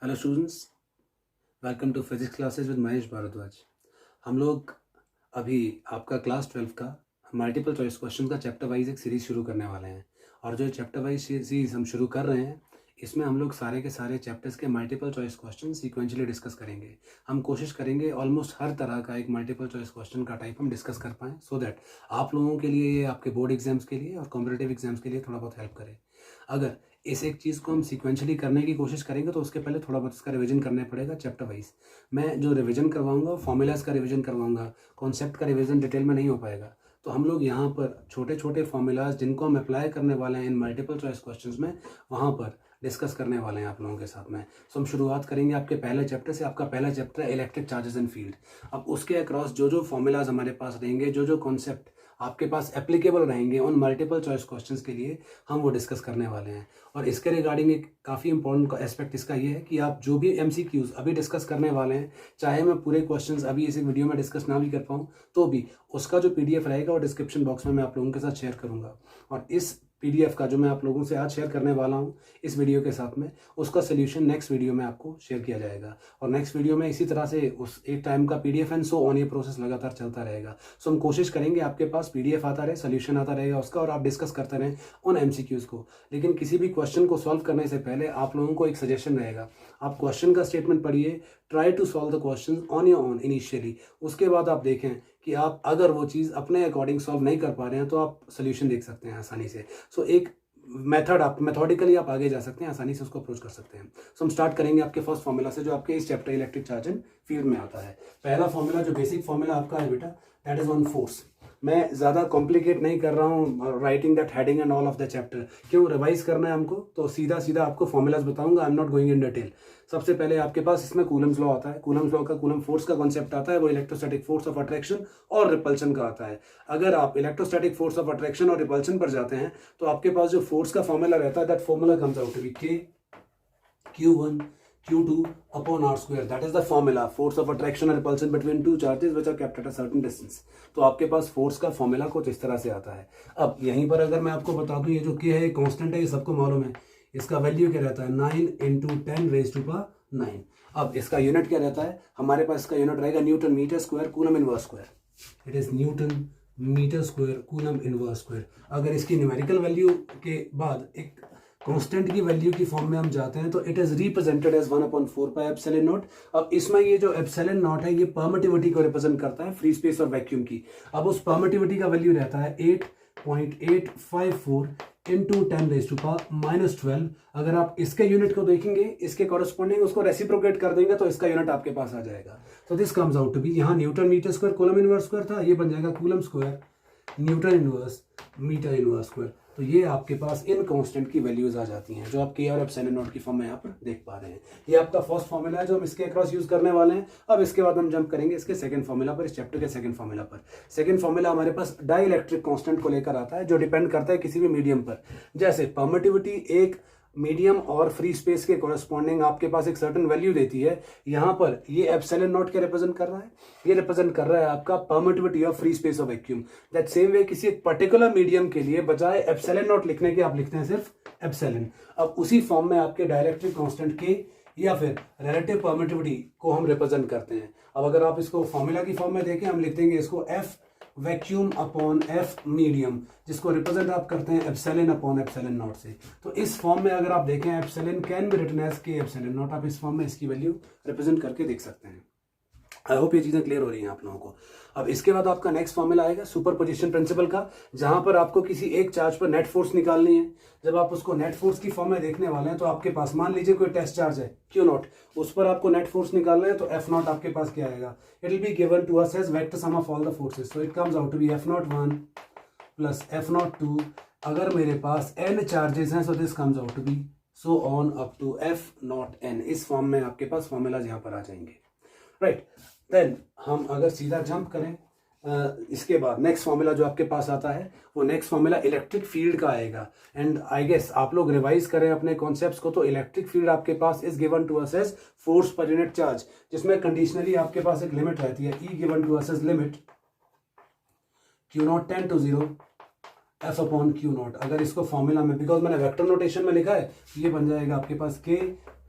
Hello students, welcome to physics classes with Mahesh Bhardwaj. हम लोग अभी आपका क्लास 12 का मल्टीपल चॉइस क्वेश्चन का चैप्टर वाइज एक सीरीज़ शुरू करने वाले हैं। और जो चैप्टर वाइज सीरीज़ हम शुरू कर रहे हैं, इसमें हम लोग सारे के सारे चैप्टर्स के multiple choice question sequentially discuss करेंगे। हम कोशिश करेंगे ऑलमोस्ट हर तरह का एक मल्टीपल चॉइस क्वेश्चन का टाइप हम डिस्कस कर पाएँ, सो दैट आप लोगों के लिए ये आपके बोर्ड एग्जाम्स के लिए और कॉम्पिटेटिव एग्जाम्स के लिए थोड़ा बहुत हेल्प करे। अगर इस एक चीज़ को हम सीक्वेंशली करने की कोशिश करेंगे तो उसके पहले थोड़ा बहुत इसका रिवीजन करना पड़ेगा चैप्टर वाइज। मैं जो रिवीजन करवाऊंगा फॉर्मूलाज का रिवीजन करवाऊंगा, कॉन्सेप्ट का रिवीजन डिटेल में नहीं हो पाएगा। तो हम लोग यहाँ पर छोटे छोटे फॉर्मूलाज जिनको हम अप्लाई करने वाले हैं इन मल्टीपल चॉइस क्वेश्चंस में, वहाँ पर डिस्कस करने वाले हैं आप लोगों के साथ में। सो हम शुरुआत करेंगे आपके पहले चैप्टर से। आपका पहला चैप्टर है इलेक्ट्रिक चार्जेस एंड फील्ड। अब उसके अक्रॉस जो जो फॉर्मूलाज हमारे पास रहेंगे, जो जो कॉन्सेप्ट आपके पास एप्लीकेबल रहेंगे उन मल्टीपल चॉइस क्वेश्चंस के लिए, हम वो डिस्कस करने वाले हैं। और इसके रिगार्डिंग एक काफ़ी इंपॉर्टेंट एस्पेक्ट इसका ये है कि आप जो भी एमसीक्यूज अभी डिस्कस करने वाले हैं, चाहे मैं पूरे क्वेश्चंस अभी इस वीडियो में डिस्कस ना भी कर पाऊँ, तो भी उसका जो पीडीएफ रहेगा वो डिस्क्रिप्शन बॉक्स में मैं आप लोगों के साथ शेयर करूँगा। और इस पीडीएफ का जो मैं आप लोगों से आज शेयर करने वाला हूँ इस वीडियो के साथ में, उसका सोल्यूशन नेक्स्ट वीडियो में आपको शेयर किया जाएगा। और नेक्स्ट वीडियो में इसी तरह से उस एक टाइम का पीडीएफ एंड सो ऑन, ये प्रोसेस लगातार चलता रहेगा। सो हम कोशिश करेंगे आपके पास पीडीएफ आता रहे, सोल्यूशन आता रहेगा उसका, और आप डिस्कस करते रहें उन एमसीक्यूज को। लेकिन किसी भी क्वेश्चन को सॉल्व करने से पहले आप लोगों को एक सजेशन रहेगा, आप क्वेश्चन का स्टेटमेंट पढ़िए, try to solve the question on your own initially. उसके बाद आप देखें कि आप अगर वो चीज़ अपने अकॉर्डिंग सॉल्व नहीं कर पा रहे हैं तो आप सोल्यूशन देख सकते हैं आसानी से। सो एक मेथड आप मेथोडिकली आप आगे जा सकते हैं, आसानी से उसको अप्रोच कर सकते हैं। सो हम स्टार्ट करेंगे आपके फर्स्ट फॉर्मूला से जो आपके इस chapter electric charge and field में आता है। पहला फॉर्मूला जो बेसिक फॉर्मूला आपका है बेटा, दैट इज ऑन फोर्स। मैं ज़्यादा कॉम्प्लिकेट नहीं कर रहा हूँ writing that heading and all of the chapter. क्यों रिवाइज करना है हमको, तो सीधा सीधा आपको फॉर्मूलाज बताऊंगा, I am not going in detail. सबसे पहले आपके पास इसमें कूलम्स लॉ आता है। कूलम्स लॉ का कूलम फोर्स का कॉन्सेप्ट आता है, वो इलेक्ट्रोस्टैटिक फोर्स ऑफ अट्रैक्शन और रिपल्शन का आता है। अगर आप इलेक्ट्रोस्टैटिक फोर्स ऑफ अट्रैक्शन और रिपल्शन पर जाते हैं तो आपके पास जो फोर्स का फॉर्मूला रहता है, that formula comes out to be K Q1 Q2 upon R square. That is the formula, force of attraction or repulsion between two charges which are kept at a certain distance. तो आपके पास force का formula कुछ इस तरह से आता है। अब यहीं पर अगर मैं आपको बता दूं, ये जो K है ये कांस्टेंट है, ये सबको मालूम है। इसका वैल्यू क्या रहता है, 9 × 10⁻⁹। अब इसका यूनिट क्या रहता है, हमारे पास इसका यूनिट रहेगा newton metre square coulomb inverse square. It is newton metre square coulomb inverse square. अगर इसकी न्यूमेरिकल वैल्यू के बाद एक कांस्टेंट की वैल्यू की फॉर्म में हम जाते हैं तो इट इज रिप्रेजेंटेड एज 1/4πε0। अब इसमें ये जो ε0 है ये परमिटिविटी को रिप्रेजेंट करता है, फ्री स्पेस और वैक्यूम की। अब उस परमिटिविटी का वैल्यू रहता है 8.854 × 10⁻⁻12। अगर आप इसके यूनिट को देखेंगे, इसके कॉरेस्पॉन्डिंग उसको रेसिप्रोकेट कर देंगे तो इसका यूनिट आपके पास आ जाएगा। तो this comes out to be, यहाँ newton metre square coulomb inverse square था, ये बन जाएगा coulomb square newton inverse metre inverse square. तो ये आपके पास इन कांस्टेंट की वैल्यूज आ जाती हैं जो आप K और ε0 की फॉर्म में यहाँ पर देख पा रहे हैं। ये आपका फर्स्ट फॉर्मूला है जो हम इसके अक्रॉस यूज करने वाले हैं। अब इसके बाद हम जंप करेंगे इसके सेकंड फॉर्मूला पर, इस चैप्टर के सेकंड फॉर्मूला पर। सेकंड फॉर्मूला हमारे पास डाई इलेक्ट्रिक कांस्टेंट को लेकर आता है जो डिपेंड करता है किसी भी मीडियम पर। जैसे परमिटिविटी एक मीडियम और फ्री स्पेस के कॉरेस्पॉन्डिंग आपके पास एक सर्टेन वैल्यू देती है। यहाँ पर ये ε0 क्या रिप्रेजेंट कर रहा है, ये रिप्रेजेंट कर रहा है आपका permittivity of free space of vacuum. That same way किसी एक पर्टिकुलर मीडियम के लिए बजाय ε0 लिखने के आप लिखते हैं सिर्फ एप्सिलॉन। अब उसी फॉर्म में आपके डाइलेक्ट्रिक कांस्टेंट K या फिर रिलेटिव परमिटिविटी को हम रिप्रेजेंट करते हैं। अब अगर आप इसको फॉर्मूला की फॉर्म में देखें, हम लिख देंगे इसको F vacuum upon F medium, जिसको रिप्रेजेंट आप करते हैं ε/ε0 से। तो इस फॉर्म में अगर आप देखें epsilon can be written as K ε0, आप इस फॉर्म में इसकी वैल्यू रिप्रेजेंट करके देख सकते हैं। आई होप ये चीजें क्लियर हो रही हैं आप लोगों को। अब इसके बाद आपका नेक्स्ट फॉर्मूला आएगा सुपरपोजिशन प्रिंसिपल का, जहां पर आपको किसी एक चार्ज पर नेट फोर्स निकालनी है। जब आप उसको नेट फोर्स की फॉर्म में देखने वाले हैं तो आपके पास मान लीजिए कोई टेस्ट चार्ज है Q0, उस पर आपको नेट फोर्स निकालना है तो F0 आपके पास क्या आएगा, it will be given to us as vector sum of all the forces. So it comes out to be F01 plus F02। अगर मेरे पास n चार्जेस हैं so this comes out to be so on up to F0n। इस form में आपके पास formulas यहाँ पर आ जाएंगे, राइट। देन हम अगर सीधा जंप करें इसके बाद नेक्स्ट फॉर्मूला जो आपके पास आता है वो नेक्स्ट फॉर्मूला इलेक्ट्रिक फील्ड का आएगा। एंड आई गेस आप लोग रिवाइज करें अपने कॉन्सेप्ट्स को, तो इलेक्ट्रिक फील्ड आपके पास is given to us as force per unit charge, जिसमें कंडीशनली आपके पास एक लिमिट रहती है, E given to us as limit Q0 tend to 0 F/Q0। अगर इसको फॉर्मूला में, बिकॉज मैंने वेक्टर नोटेशन में लिखा है, ये बन जाएगा आपके पास K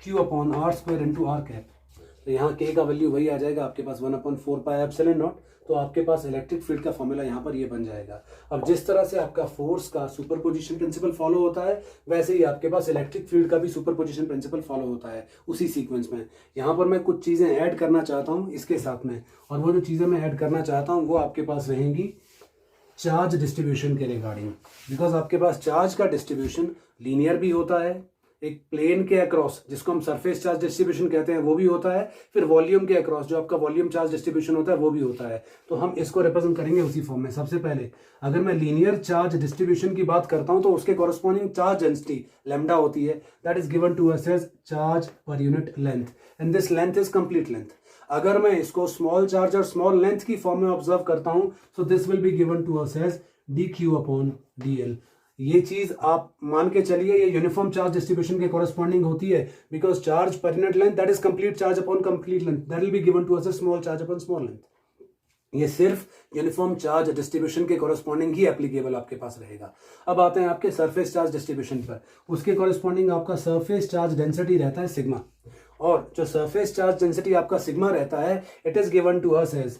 Q upon R square into R cap. तो यहाँ के का वैल्यू वही आ जाएगा आपके पास 1/4πε0। तो आपके पास इलेक्ट्रिक फील्ड का फॉर्मूला यहाँ पर ये बन जाएगा। अब जिस तरह से आपका फोर्स का सुपरपोजिशन प्रिंसिपल फॉलो होता है, वैसे ही आपके पास इलेक्ट्रिक फील्ड का भी सुपरपोजिशन प्रिंसिपल फॉलो होता है उसी सीक्वेंस में। यहाँ पर मैं कुछ चीज़ें ऐड करना चाहता हूँ इसके साथ में, और वो जो चीज़ें मैं ऐड करना चाहता हूँ वो आपके पास रहेंगी चार्ज डिस्ट्रीब्यूशन के रिगार्डिंग। बिकॉज आपके पास चार्ज का डिस्ट्रीब्यूशन लीनियर भी होता है, एक प्लेन के अक्रॉस जिसको हम सरफेस चार्ज डिस्ट्रीब्यूशन कहते हैं वो भी होता है, फिर वॉल्यूम के अक्रॉस जो आपका वॉल्यूम चार्ज डिस्ट्रीब्यूशन होता है वो भी होता है। तो हम इसको रिप्रेजेंट करेंगे उसी फॉर्म में। सबसे पहले अगर मैं लीनियर चार्ज डिस्ट्रीब्यूशन की बात करता हूं तो उसके कॉरस्पॉन्डिंग चार्ज डेंसिटी लैम्डा होती है, that is given to us as charge per unit length, and this length is complete length. अगर मैं इसको स्मॉल चार्ज और स्मॉल लेंथ की फॉर्म में ऑब्जर्व करता हूं, so this will be given to us as dq upon dl। ये चीज आप मान के चलिए ये यूनिफॉर्म चार्ज डिस्ट्रीब्यूशन के कॉरस्पॉन्डिंग होती है, because charge per unit length that is complete charge upon complete length, that will be given to us as small charge upon small length. ये सिर्फ यूनिफॉर्म चार्ज डिस्ट्रीब्यूशन के corresponding ही applicable आपके पास रहेगा। अब आते हैं आपके सरफेस चार्ज डिस्ट्रीब्यूशन पर। उसके कॉरस्पॉन्डिंग आपका सरफेस चार्ज डेंसिटी रहता है सिग्मा, और जो सरफेस चार्ज डेंसिटी आपका सिग्मा रहता है it is given to us as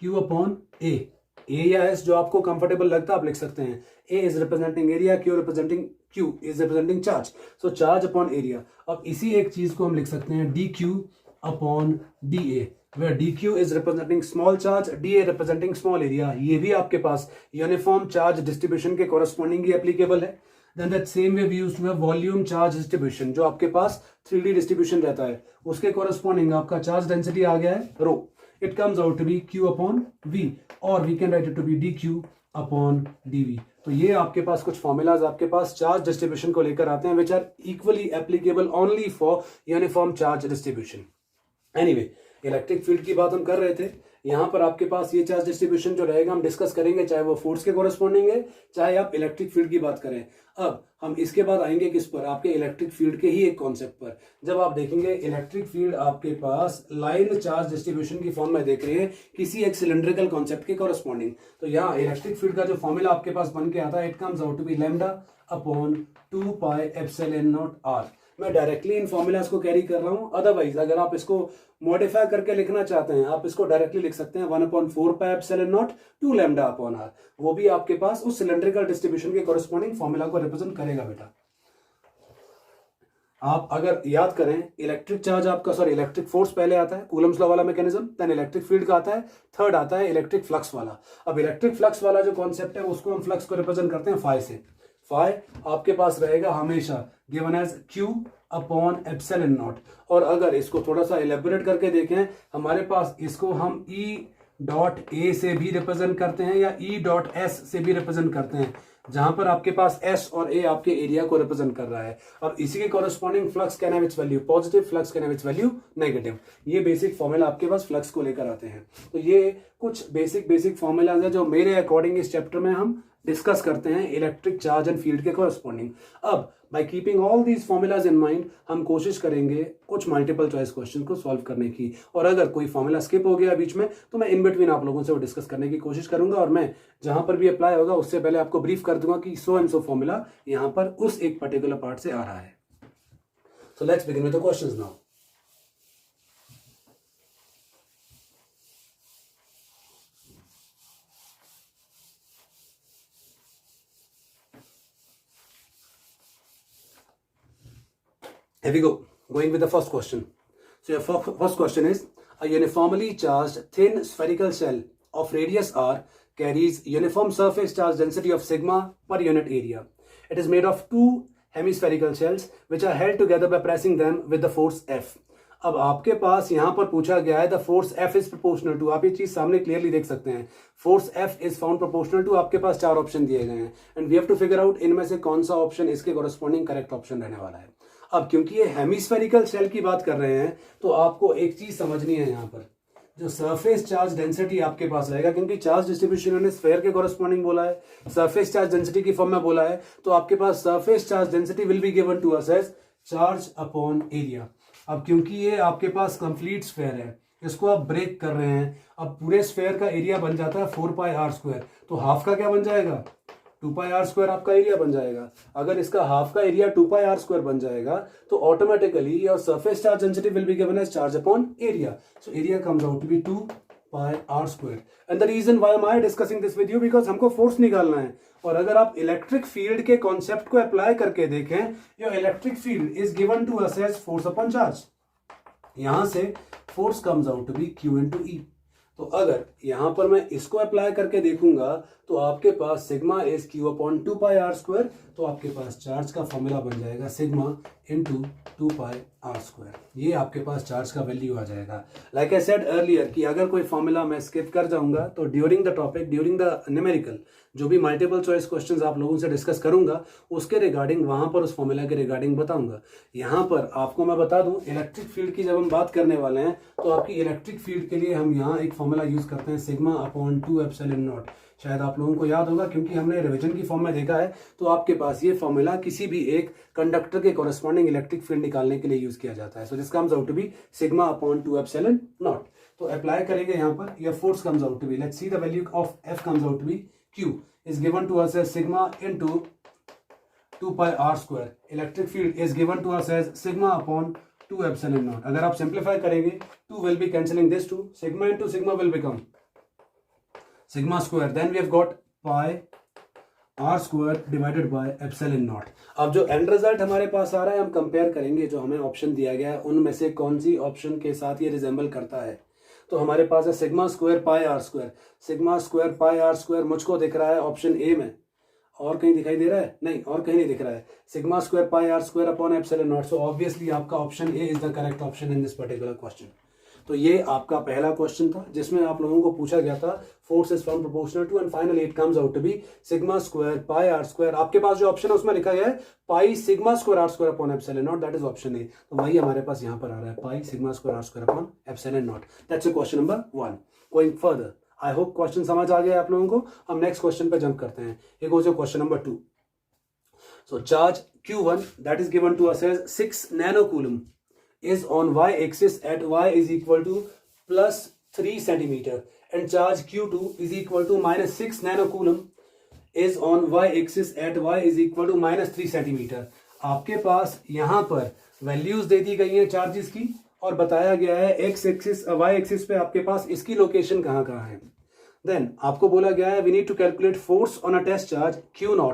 Q upon A या एस, जो आपको कंफर्टेबल लगता है आप लिख सकते हैं। A is representing area, Q is representing charge, so charge upon area. अब इसी एक चीज को हम लिख सकते हैं d Q upon d A, where dq is representing small charge, dA representing small area। ये भी आपके पास यूनिफॉर्म चार्ज डिस्ट्रीब्यूशन के कॉरस्पॉन्डिंग ही एप्लीकेबल है। Then that same way we used to have volume charge distribution, जो आपके पास 3D distribution रहता है, उसके कॉरस्पॉन्डिंग आपका चार्ज डेंसिटी आ गया है रो। It comes out to be q upon v, और we can write it to be dq upon dv। तो ये आपके पास कुछ फॉर्मूलाज आपके पास चार्ज डिस्ट्रीब्यूशन को लेकर आते हैं which are equally applicable only for uniform charge distribution. Anyway, electric field की बात हम कर रहे थे। यहाँ पर आपके पास ये चार्ज डिस्ट्रीब्यूशन जो रहेगा हम डिस्कस करेंगे, चाहे वो फोर्स के कॉरस्पॉन्डिंग है, चाहे आप इलेक्ट्रिक फील्ड की बात करें। अब हम इसके बाद आएंगे किस पर, आपके इलेक्ट्रिक फील्ड के ही एक कॉन्सेप्ट पर। जब आप देखेंगे इलेक्ट्रिक फील्ड आपके पास लाइन चार्ज डिस्ट्रीब्यूशन की फॉर्म में देख रहे हैं किसी एक सिलेंड्रिकल कॉन्सेप्ट के कॉरस्पॉन्डिंग, तो यहाँ इलेक्ट्रिक फील्ड का जो फॉर्मूला आपके पास बन के आता है it comes out to be lambda upon 2πε0r। मैं डायरेक्टली इन फॉर्मूलाज को कैरी कर रहा हूं, अदरवाइज अगर आप इसको मॉडिफाई करके लिखना चाहते हैं आप इसको डायरेक्टली लिख सकते हैं 1/4πε0 2 लैम्डा अपॉन आर। वो भी आपके पास उस सिलेंड्रिकल डिस्ट्रीब्यूशन के कॉरस्पॉन्डिंग फॉर्मूला को रिप्रेजेंट करेगा बेटा। आप अगर याद करें इलेक्ट्रिक चार्ज आपका इलेक्ट्रिक फोर्स पहले आता है कूलम्स लॉ वाला मैकेनिज्म, देन इलेक्ट्रिक फील्ड का आता है, थर्ड आता है इलेक्ट्रिक फ्लक्स वाला। अब इलेक्ट्रिक फ्लक्स वाला जो कॉन्सेप्ट है उसको हम फ्लक्स को रिप्रेजेंट करते हैं फाई से। फाई आपके पास रहेगा हमेशा गिवन एज q अपॉन ε0, और अगर इसको थोड़ा सा एलेबोरेट करके देखें हमारे पास इसको हम E.A से भी रिप्रेजेंट करते हैं या E.S से भी रिप्रेजेंट करते हैं, जहां पर आपके पास S और A आपके एरिया को रिप्रेजेंट कर रहा है। और इसी के corresponding flux can have it's value positive, flux can have it's value negative. ये बेसिक फॉर्मूला आपके पास फ्लक्स को लेकर आते हैं। तो ये कुछ बेसिक फॉर्मूलाज है जो मेरे अकॉर्डिंग इस चैप्टर में हम डिस्कस करते हैं इलेक्ट्रिक चार्ज एंड फील्ड के कॉरस्पॉन्डिंग। अब by keeping all these formulas in mind हम कोशिश करेंगे कुछ मल्टीपल चॉइस क्वेश्चन को सॉल्व करने की, और अगर कोई फॉर्मूला स्किप हो गया बीच में तो मैं इन बिटवीन आप लोगों से वो डिस्कस करने की कोशिश करूंगा, और मैं जहां पर भी अप्लाई होगा उससे पहले आपको ब्रीफ कर दूंगा कि सो एंड सो फॉर्मूला यहां पर उस एक पर्टिकुलर पार्ट से आ रहा है। So let's begin with the questions now. Here we go, going with the first question. So your first question is, a uniformly charged thin spherical shell of radius r carries uniform surface charge density of sigma per unit area. It is made of two hemispherical shells which are held together by pressing them with the force F. अब आपके पास यहाँ पर पूछा गया है the force F is proportional to, आप ये चीज सामने क्लियरली देख सकते हैं, force F is found proportional to. आपके पास 4 ऑप्शन दिए गए हैं and we have to figure out इनमें से कौन सा ऑप्शन इसके कॉरस्पॉन्डिंग करेक्ट ऑप्शन रहने वाला है। अब क्योंकि ये हेमिस्फेरिकल शेल की बात कर रहे हैं तो आपको एक चीज समझनी है, यहाँ पर जो सरफेस चार्ज डेंसिटी आपके पास रहेगा, क्योंकि चार्ज डिस्ट्रीब्यूशन ने स्फेयर के कॉरस्पॉन्डिंग बोला है, सरफेस चार्ज डेंसिटी की फॉर्म में बोला है, तो आपके पास surface charge density will be given to us as charge upon area. अब क्योंकि ये आपके पास कंप्लीट स्फेयर है, इसको आप ब्रेक कर रहे हैं, अब पूरे स्फेयर का एरिया बन जाता है 4πr², तो हाफ का क्या बन जाएगा 2 पाई आर स्क्वायर आपका एरिया बन जाएगा। अगर इसका हाफ का एरिया 2 पाई आर स्क्वायर बन जाएगा तो automatically your surface charge density will be given as charge upon area. So area comes out to be 2 pi R square. And the reason why am I discussing this with you, because हमको force निकालना है। और अगर आप electric field के concept को apply करके देखें, your electric field is given to us as force upon charge. यहां से force comes out to be Q into E। तो अगर यहां पर मैं इसको अप्लाई करके देखूंगा तो आपके पास sigma is Q upon 2 pi R square. तो आपके पास चार्ज का फॉर्मूला बन जाएगा sigma into 2 pi R square. ये आपके पास चार्ज का वैल्यू आ जाएगा। लाइक आई सेड अर्लियर कि अगर कोई फॉर्मूला मैं स्किप कर जाऊंगा तो during the topic, during the numerical, जो भी मल्टीपल चॉइस क्वेश्चंस आप लोगों से डिस्कस करूंगा उसके रिगार्डिंग वहां पर उस फॉर्मूला के रिगार्डिंग बताऊंगा। यहां पर आपको मैं बता दूं, इलेक्ट्रिक फील्ड की जब हम बात करने वाले हैं तो आपकी इलेक्ट्रिक फील्ड के लिए हम यहाँ एक फॉर्मूला यूज करते हैं सिग्मा अपॉन 2 एप्सिलॉन नॉट। शायद आप लोगों को याद होगा क्योंकि हमने रिवीजन की फॉर्म में देखा है। तो आपके पास ये फॉर्मूला किसी भी एक कंडक्टर के कॉरेस्पॉन्डिंग इलेक्ट्रिक फील्ड निकालने के लिए यूज किया जाता है। So this comes out to be sigma upon 2 epsilon naught. तो अप्लाई करेंगे यहाँ पर, यह force comes out to be, let's see the value of F comes out to be Q is given to us as sigma into 2 pi r square. Electric field is given to us as sigma upon 2 epsilon naught. अगर आप simplify करेंगे 2 will be cancelling this 2. Sigma into sigma will become sigma square. Then we have got pi r square divided by epsilon naught. अब जो end result हमारे पास आ रहा है हम compare करेंगे जो हमें ऑप्शन दिया गया है उनमें से कौन सी ऑप्शन के साथ ये रिजेंबल करता है। तो हमारे पास है sigma square pi R square. Sigma square pi R square मुझको दिख रहा है ऑप्शन ए में, और कहीं दिखाई दे रहा है? नहीं, और कहीं नहीं दिख रहा है। Sigma square pi R square upon epsilon nought. So obviously आपका option A is the correct option in this particular question. तो ये आपका पहला क्वेश्चन था जिसमें आप लोगों को पूछा गया था force is from proportional to, and finally it comes out to be sigma square pi R square. आपके पास जो ऑप्शन है उसमें लिखा गया है pi sigma square R square upon epsilon naught, that is option A. तो वही हमारे पास यहाँ पर आ रहा है pi sigma square R square upon epsilon naught. That's question number 1। Going further, I hope question समझ आ गया आप लोगों को। हम नेक्स्ट क्वेश्चन पे जंप करते हैं। एक हो question number 2। So charge Q1 that is given to us as 6 nanocoulomb is on y axis at y is equal to plus 3 centimeter, and charge Q2 is equal to minus 6 nanocoulomb is on y axis at y is equal to minus 3 centimeter। आपके पास यहाँ पर values दे दी गई हैं charges की और बताया गया है x एक्सिस y एक्सिस पे आपके पास इसकी लोकेशन कहाँ कहाँ है। देन आपको बोला गया है we need to calculate force on a test charge Q0,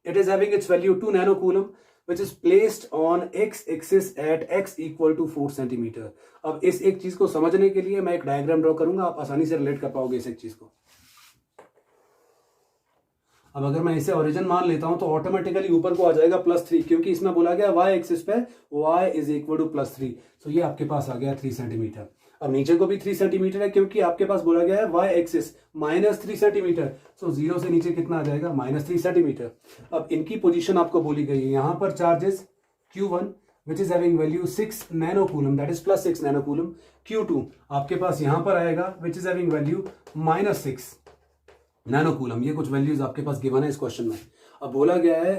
it is having its value 2 nanocoulomb which is placed on x axis at x equal to 4 centimeter। अब इस एक चीज को समझने के लिए मैं एक डायग्राम ड्रॉ करूंगा, आप आसानी से रिलेट कर पाओगे इस एक चीज को। अब अगर मैं इसे ओरिजिन मान लेता हूं तो ऑटोमेटिकली ऊपर को आ जाएगा +3, क्योंकि इसमें बोला गया y एक्सिस पे y इज इक्वल टू +3। सो ये आपके पास आ गया 3 सेंटीमीटर। अब नीचे को भी 3 सेंटीमीटर है क्योंकि आपके पास बोला गया है y एक्सिस -3 सेंटीमीटर। सो 0 से नीचे कितना आ जाएगा? -3 सेंटीमीटर। अब इनकी पोजीशन आपको बोली गई है। यहां पर charges Q1 which is having value 6 nanocoulomb, that is +6 nanocoulomb। Q2 आपके पास यहां पर आएगा which is having value -6 नैनोकूलम। ये कुछ वैल्यूज आपके पास गिवन है इस क्वेश्चन में। अब बोला गया है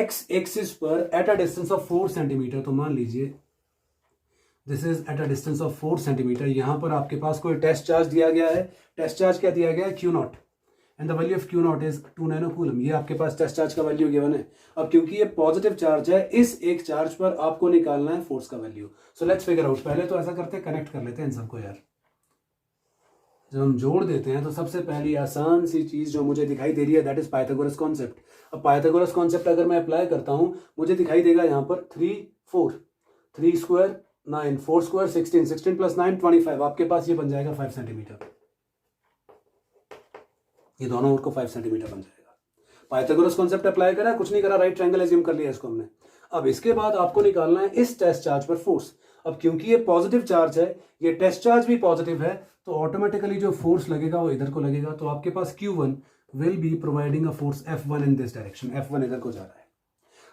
x एक्सिस पर eight a distance of 4 centimetre. तो मान लीजिए this is eight a distance of 4 centimetre. यहां पर आपके पास कोई टेस्ट चार्ज दिया गया है। टेस्ट चार्ज क्या दिया गया है? Q0, and the value of Q0 is 2 नैनोकूलम। ये आपके पास टेस्ट चार्ज का वैल्यू गिवन है। अब क्योंकि ये पॉजिटिव चार्ज है, इस एक चार्ज पर आपको निकालना है फोर्स का value. So let's figure out. पहले तो ऐसा करते हैं, कनेक्ट कर लेते हैं इन सबको यार। जब हम जोड़ देते हैं तो सबसे पहली आसान सी चीज जो मुझे दिखाई दे रही है दैट इज पाइथागोरस कॉन्सेप्ट। अब पाइथागोरस कॉन्सेप्ट अगर मैं अप्लाई करता हूं मुझे दिखाई देगा यहाँ पर 3 4 3 स्क्वायर 9 4 स्क्वायर 16 16 प्लस 9 25। आपके पास ये बन जाएगा 5 सेंटीमीटर। ये दोनों ओर को 5 सेंटीमीटर बन जाएगा। पाइथागोरस कॉन्सेप्ट अप्लाई करा, कुछ नहीं करा, राइट ट्रायंगल एज्यूम कर लिया इसको हमने। अब इसके बाद आपको निकालना है इस टेस्ट चार्ज पर फोर्स। अब क्योंकि ये पॉजिटिव चार्ज है, ये टेस्ट चार्ज भी पॉजिटिव है, तो ऑटोमेटिकली जो फोर्स लगेगा वो इधर को लगेगा। तो आपके पास Q1 will be providing a force F1 in this direction. F1 इधर को जा रहा है।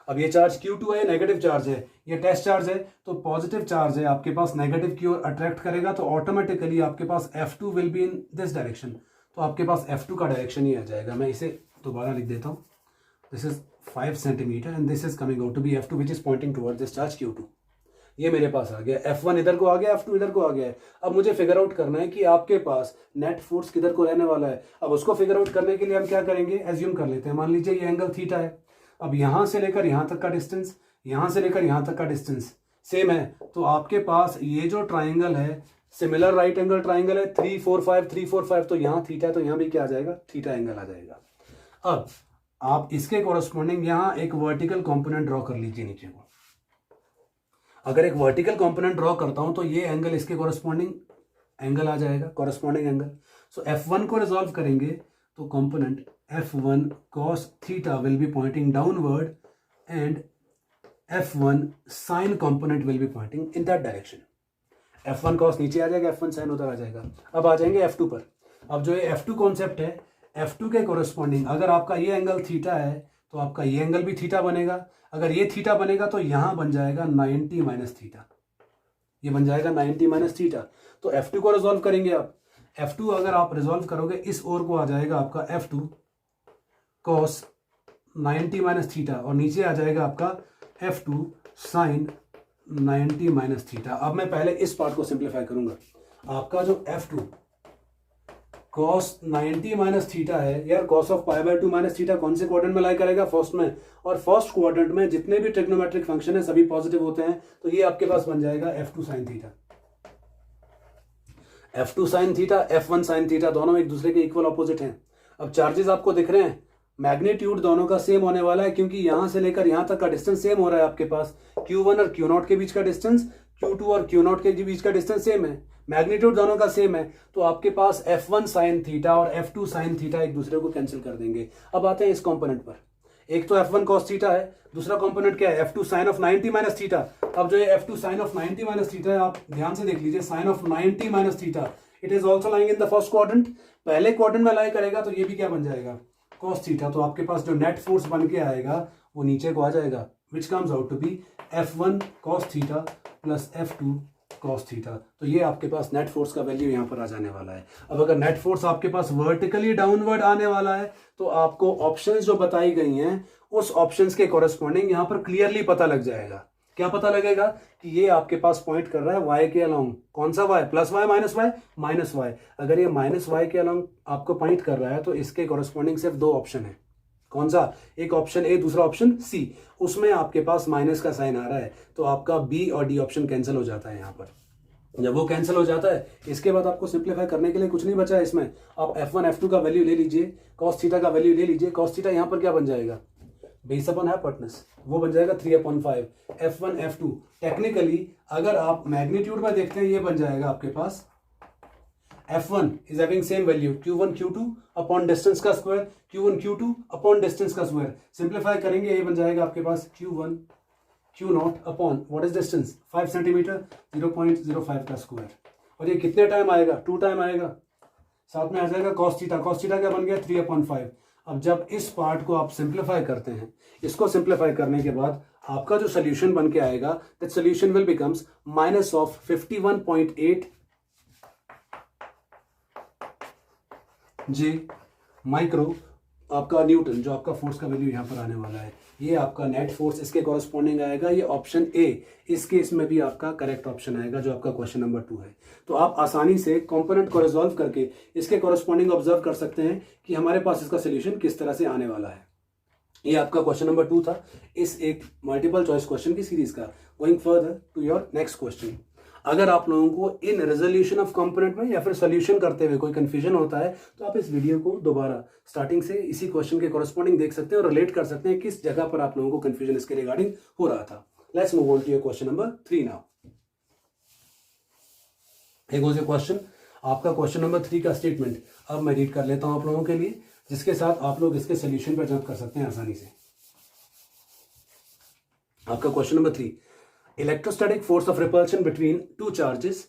अब ये चार्ज Q2 है, नेगेटिव चार्ज है, ये टेस्ट चार्ज है, तो पॉजिटिव चार्ज है आपके पास नेगेटिव की ओर अट्रैक्ट करेगा। तो ऑटोमेटिकली आपके पास F2 will be in this direction. तो आपके पास F2 का डायरेक्शन ही आ जाएगा। मैं इसे दोबारा लिख देता हूँ। This is 5 centimetre and this is coming out to be F2 which is pointing towards this charge Q2। ये मेरे पास आ गया, F1 इधर को आ गया, F2 इधर को आ गया है। अब मुझे फिगर आउट करना है कि आपके पास नेट फोर्स किधर को रहने वाला है। अब उसको फिगर आउट करने के लिए हम क्या करेंगे, एज्यूम कर लेते हैं, मान लीजिए ये एंगल थीटा है। अब यहां से लेकर यहां तक का डिस्टेंस, यहां से लेकर यहां तक का डिस्टेंस सेम है, तो आपके पास ये जो ट्राइंगल है सिमिलर राइट एंगल ट्राइंगल है, 3 4 5 3 4 5, तो यहाँ थीटा है तो यहाँ भी क्या आ जाएगा, थीटा एंगल आ जाएगा। अब आप इसके कोरस्पॉन्डिंग यहाँ एक वर्टिकल कंपोनेंट ड्रॉ कर लीजिए नीचे को। अगर एक वर्टिकल कंपोनेंट ड्रॉ करता हूं तो ये एंगल इसके कोरस्पॉन्डिंग एंगल आ जाएगा, कोरस्पॉन्डिंग एंगल। सो F1 को रिजॉल्व करेंगे तो component F1 cos theta will be pointing downward and F1 sin component will be pointing in that direction. F1 cos नीचे आ जाएगा, F1 sin उधर आ जाएगा। अब आ जाएंगे F2 पर। अब जो ये F2 कॉन्सेप्ट है, F2 के कोरस्पॉन्डिंग अगर आपका ये एंगल थीटा है तो आपका ये एंगल भी थीटा बनेगा। अगर ये थीटा बनेगा तो यहां बन जाएगा 90 माइनस थीटा, ये बन जाएगा 90 माइनस थीटा। तो F2 को रिजॉल्व करेंगे आप। F2 अगर आप रिजॉल्व करोगे इस ओर को आ जाएगा आपका F2 cos 90 माइनस थीटा और नीचे आ जाएगा आपका F2 sin 90 माइनस थीटा। अब मैं पहले इस पार्ट को सिंप्लीफाई करूंगा। आपका जो F2 cos 90 माइनस थीटा है यार, cos of pi by 2 minus theta कौन से क्वाड्रेंट में लाई करेगा, फर्स्ट में। और फर्स्ट क्वाड्रेंट में जितने भी ट्रिग्नोमेट्रिक फंक्शन है सभी पॉजिटिव होते हैं, तो ये आपके पास बन जाएगा F2 sin theta. F2 sin theta, F1 sin theta दोनों एक दूसरे के इक्वल ऑपोजिट हैं। अब चार्जेस आपको दिख रहे हैं, मैग्नीट्यूड दोनों का सेम होने वाला है क्योंकि यहां से लेकर यहां तक का डिस्टेंस सेम हो रहा है। आपके पास Q1 और Q0 के बीच का डिस्टेंस, Q2 और Q0 के बीच का डिस्टेंस सेम है, मैग्नीट्यूड दोनों का सेम है। तो आपके पास F1 sin थीटा और F2 sin थीटा एक दूसरे को कैंसिल कर देंगे। अब आते हैं इस कंपोनेंट पर। एक तो F1 cos थीटा है, दूसरा कंपोनेंट क्या है, F2 sin of 90 minus theta. अब जो ये F2 sin of 90 minus theta है, आप ध्यान से देख लीजिए, sin of 90 minus theta, it is also lying in the first quadrant. पहले क्वाड्रेंट में लाई करेगा तो ये भी क्या बन जाएगा, cos थीटा। तो आपके पास जो नेट फोर्स बन के आएगा वो नीचे को आ जाएगा, which comes out to be F1 cos theta plus F2 cos theta. तो ये आपके पास नेट फोर्स का वैल्यू यहाँ पर आ जाने वाला है। अब अगर नेट फोर्स आपके पास वर्टिकली डाउनवर्ड आने वाला है तो आपको ऑप्शंस जो बताई गई हैं उस ऑप्शंस के कोरस्पॉन्डिंग यहाँ पर क्लियरली पता लग जाएगा। क्या पता लगेगा कि ये आपके पास पॉइंट कर रहा है वाई के अलोंग। कौन सा Y, plus Y minus Y, minus Y. अगर ये माइनस वाई के अलोंग आपको पॉइंट कर रहा है तो इसके कोरस्पॉन्डिंग सिर्फ दो ऑप्शन है। कौन सा, एक ऑप्शन ए, दूसरा ऑप्शन सी। उसमें आपके पास माइनस का साइन आ रहा है तो आपका बी और डी ऑप्शन कैंसिल हो जाता है यहाँ पर। जब वो कैंसिल हो जाता है इसके बाद आपको सिंप्लीफाई करने के लिए कुछ नहीं बचा है इसमें। आप F1 F2 का वैल्यू ले लीजिए, cos थीटा का वैल्यू ले लीजिए। cos थीटा यहाँ पर क्या बन जाएगा, बेस अपॉन हाइपोटेनस, वो बन जाएगा 3/5 F1 F2। टेक्निकली अगर आप मैग्नीट्यूड में देखते हैं ये बन जाएगा आपके पास F1 is having same value Q1 Q2 upon distance का स्क्वायर, Q1 Q2 अपॉन डिस्टेंस का स्क्वायर। सिंप्लीफाई करेंगे ये बन जाएगा आपके पास Q1 Q0 upon what is distance 5 centimetre, 0.05 का स्क्वायर। और ये कितने टाइम आएगा, 2 टाइम आएगा। साथ में आ जाएगा cos थीटा, cos थीटा क्या बन गया 3/5। अब जब इस पार्ट को आप सिंप्लीफाई करते हैं, इसको सिंप्लीफाई करने के बाद आपका जो सोल्यूशन बन के आएगा that solution will becomes minus of 51.8 J micro आपका न्यूटन, जो आपका फोर्स का वैल्यू यहाँ पर आने वाला है। ये आपका नेट फोर्स इसके कॉरस्पॉन्डिंग आएगा। ये ऑप्शन ए इस केस में भी आपका करेक्ट ऑप्शन आएगा जो आपका क्वेश्चन नंबर 2 है। तो आप आसानी से कंपोनेंट को रिजॉल्व करके इसके कॉरस्पॉन्डिंग ऑब्जर्व कर सकते हैं कि हमारे पास इसका सोल्यूशन किस तरह से आने वाला है। ये आपका क्वेश्चन नंबर 2 था इस एक मल्टीपल चॉइस क्वेश्चन की सीरीज का। Going further to your next question. अगर आप लोगों को इन रेजोल्यूशन ऑफ कंपोनेंट में या फिर सॉल्यूशन करते हुए कोई कंफ्यूजन होता है तो आप इस वीडियो को दोबारा स्टार्टिंग से इसी क्वेश्चन के कॉरस्पॉन्डिंग देख सकते हैं और रिलेट कर सकते हैं किस जगह पर आप लोगों को कंफ्यूजन इसके रिगार्डिंग हो रहा था। Let's move on to your question number 3 now. एक और क्वेश्चन, आपका क्वेश्चन नंबर 3 का स्टेटमेंट अब मैं रीड कर लेता हूं आप लोगों के लिए, जिसके साथ आप लोग इसके सोल्यूशन पर जंप कर सकते हैं आसानी से। आपका question number 3, electrostatic force of repulsion between two charges,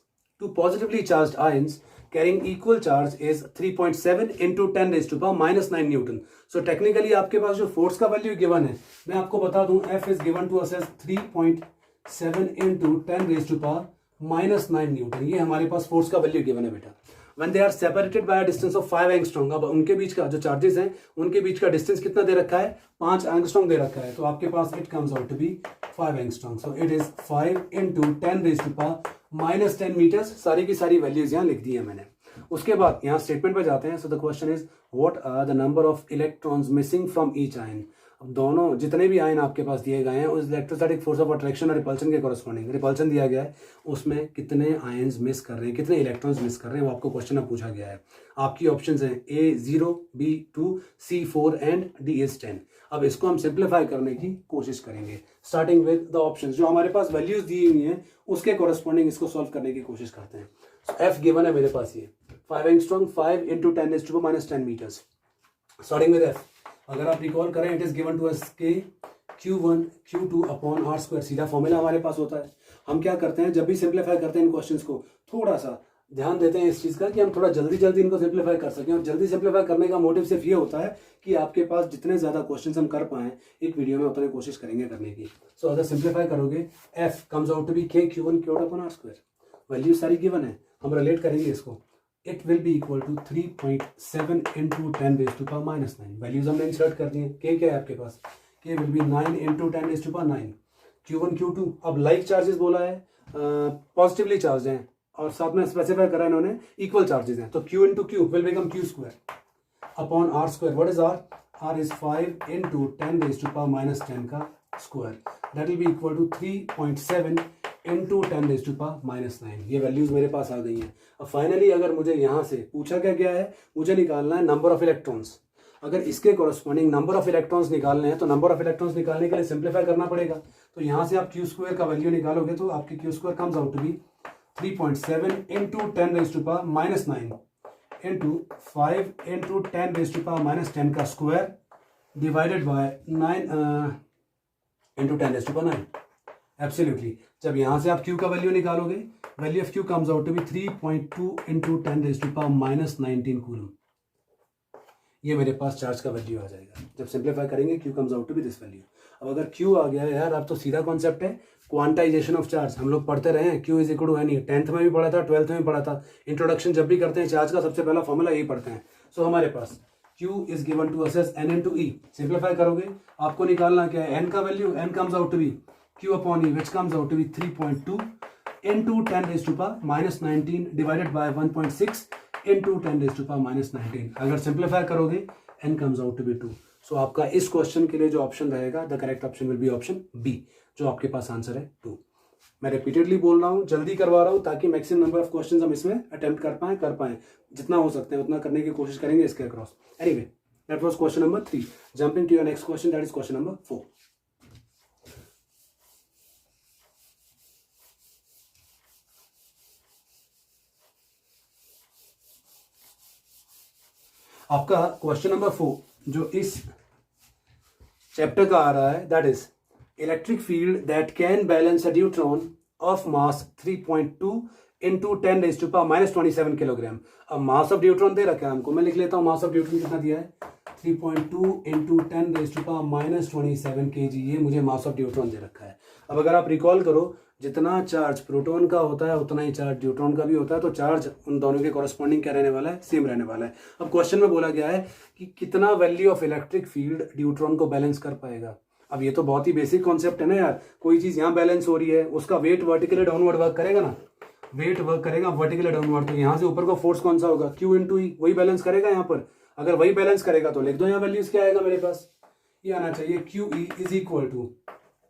two positively charged ions carrying equal charge is 3.7 into 10 raised to power minus 9 Newton. So technically आपके पास जो फोर्स का वैल्यू गिवन है, मैं आपको बता दूं, F is given to us as 3.7 into 10 raised to power minus 9 Newton. ये हमारे पास फोर्स का वैल्यू गिवन है बेटा। When they are separated by a distance of 5 angstrom, अब उनके बीच का जो चार्जेस हैं उनके बीच का डिस्टेंस कितना दे रखा है, 5 एंगस्ट्रॉन्ग दे रखा है। तो आपके पास it comes out to be 5 angstrom. So it is 5 into 10 raised to power minus 10 metres. सारी की सारी वैल्यूज यहाँ लिख दी है मैंने. उसके बाद यहाँ स्टेटमेंट पे जाते हैं. So the question is what are the number of electrons missing from each ion. अब दोनों जितने भी आयन आपके पास दिए गए हैं उस इलेक्ट्रोस्टैटिक फोर्स ऑफ अट्रैक्शन और रिपल्शन के कॉरस्पॉन्डिंग, रिपल्शन दिया गया है उसमें कितने आयन्स मिस कर रहे हैं, कितने इलेक्ट्रॉन्स मिस कर रहे हैं, वो आपको क्वेश्चन में पूछा गया है. आपकी ऑप्शंस हैं A0, B2, C4 and D is 10. अब इसको हम सिंप्लीफाई करने की कोशिश करेंगे स्टार्टिंग विद द ऑप्शंस. जो हमारे पास वैल्यूज दी हुई हैं उसके कॉरस्पॉन्डिंग इसको सॉल्व करने की कोशिश करते हैं. F गिवन है मेरे पास ये 5 angstrom 5 into 10 raised to minus 10 metres. Starting with F अगर आप रिकॉल करें it is given to us K Q1 Q2 upon R square. सीधा फॉर्मूला हमारे पास होता है. हम क्या करते हैं जब भी सिंप्लीफाई करते हैं इन क्वेश्चंस को थोड़ा सा ध्यान देते हैं इस चीज़ का कि हम थोड़ा जल्दी जल्दी इनको सिंप्लीफाई कर सकें. और जल्दी सिंप्लीफाई करने का मोटिव सिर्फ ये होता है कि आपके पास जितने ज़्यादा क्वेश्चंस हम कर पाएं एक वीडियो में उतने कोशिश करेंगे करने की. सो अगर सिंप्लीफाई करोगे F comes out to be K Q1 Q2 upon R square. Value सारी गिवन है, हम रिलेट करेंगे इसको. It will be equal to 3.7 into 10 raised to power minus 9. Values हमने इंसर्ट कर दी है. के क्या है आपके पास? K will be 9 into 10 raised to power 9. Q1 Q2 अब लाइक चार्जेस बोला है, पॉजिटिवली चार्ज हैं और साथ में स्पेसिफाई करा इन्होंने इक्वल चार्जेस हैं. तो Q into Q will become Q square upon R square. What is R? R is 5 into 10 raised to power minus 10 का square. That will be equal to 3.7 into 10 raised to power minus 9. ये values मेरे पास आ गई हैं. अब finally अगर मुझे यहाँ से पूछा क्या गया है, मुझे निकालना है नंबर ऑफ इलेक्ट्रॉन्स. अगर इसके कॉरस्पॉन्डिंग नंबर ऑफ इलेक्ट्रॉन्स निकालने हैं तो नंबर ऑफ इलेक्ट्रॉन्स निकालने के लिए सिंप्लीफाई करना पड़ेगा. तो यहाँ से आप Q स्क्वायर का वैल्यू निकालोगे तो आपकी Q square comes out to be 3.7 into 10 raised to power minus 9 into 5 into 10 raised to power minus 10 का square divided by 9 into 10 raised to power 9. Absolutely. जब यहाँ से आप Q का वैल्यू निकालोगे value of Q comes out to be 3.2 into 10 raised to power minus 19 coulomb. ये मेरे पास charge का वैल्यू आ जाएगा. जब सिंप्लीफाई करेंगे Q comes out to be this value. अब अगर Q आ गया यार, अब तो सीधा कॉन्सेप्ट है क्वांटाइजेशन ऑफ चार्ज. हम लोग पढ़ते रहे हैं Q is equal to N. 10th में भी पढ़ा था, 12th में भी पढ़ा था. इंट्रोडक्शन जब भी करते हैं चार्ज का सबसे पहला फॉर्मूला यही पढ़ते हैं. सो हमारे पास Q is given to us as N into E. Simplify करोगे आपको निकालना क्या है? N का value. N comes out to be Q upon E which comes out to be 3.2 into 10 raised to power minus 19 divided by 1.6 into 10 raised to power minus 19. अगर simplify करोगे N comes out to be 2. सो आपका इस question के लिए जो option रहेगा the correct option will be option B, जो आपके पास आंसर है 2. मैं रिपीटेडली बोल रहा हूँ, जल्दी करवा रहा हूँ ताकि मैक्सिमम नंबर ऑफ क्वेश्चन हम इसमें अटेम्प्ट कर पाएं. जितना हो सकते हैं उतना करने की कोशिश करेंगे इसके across. Anyway that was question number 3. Jumping to your next question, that is question number 4. आपका क्वेश्चन नंबर 4 जो इस चैप्टर का आ रहा है that is electric field that can balance a neutron of mass 3.2 into 10 raised to power minus 27 kilogram. अब mass of neutron दे रखा है हमको. मैं लिख लेता हूँ मास ऑफ न्यूट्रॉन कितना दिया है 3.2 into 10 raised to power minus 27 kg. ये मुझे मास ऑफ न्यूट्रॉन दे रखा है. अब अगर आप रिकॉल करो जितना चार्ज प्रोटॉन का होता है उतना ही चार्ज न्यूट्रॉन का भी होता है. तो चार्ज उन दोनों के कॉरस्पॉन्डिंग क्या रहने वाला है? सेम रहने वाला है. अब क्वेश्चन में बोला गया है कि कितना value of electric field neutron को बैलेंस कर पाएगा. अब ये तो बहुत ही बेसिक कॉन्सेप्ट है ना यार. कोई चीज यहाँ बैलेंस हो रही है उसका वेट वर्टिकली डाउनवर्ड वर्क करेगा ना. वेट वर्क करेगा वर्टिकली डाउनवर्ड. तो यहाँ से ऊपर का फोर्स कौन सा होगा? Q into E. वही बैलेंस करेगा यहाँ पर. अगर वही बैलेंस करेगा तो लिख दो यहाँ वैल्यूज क्या आएगा मेरे पास. ये आना चाहिए QE is equal to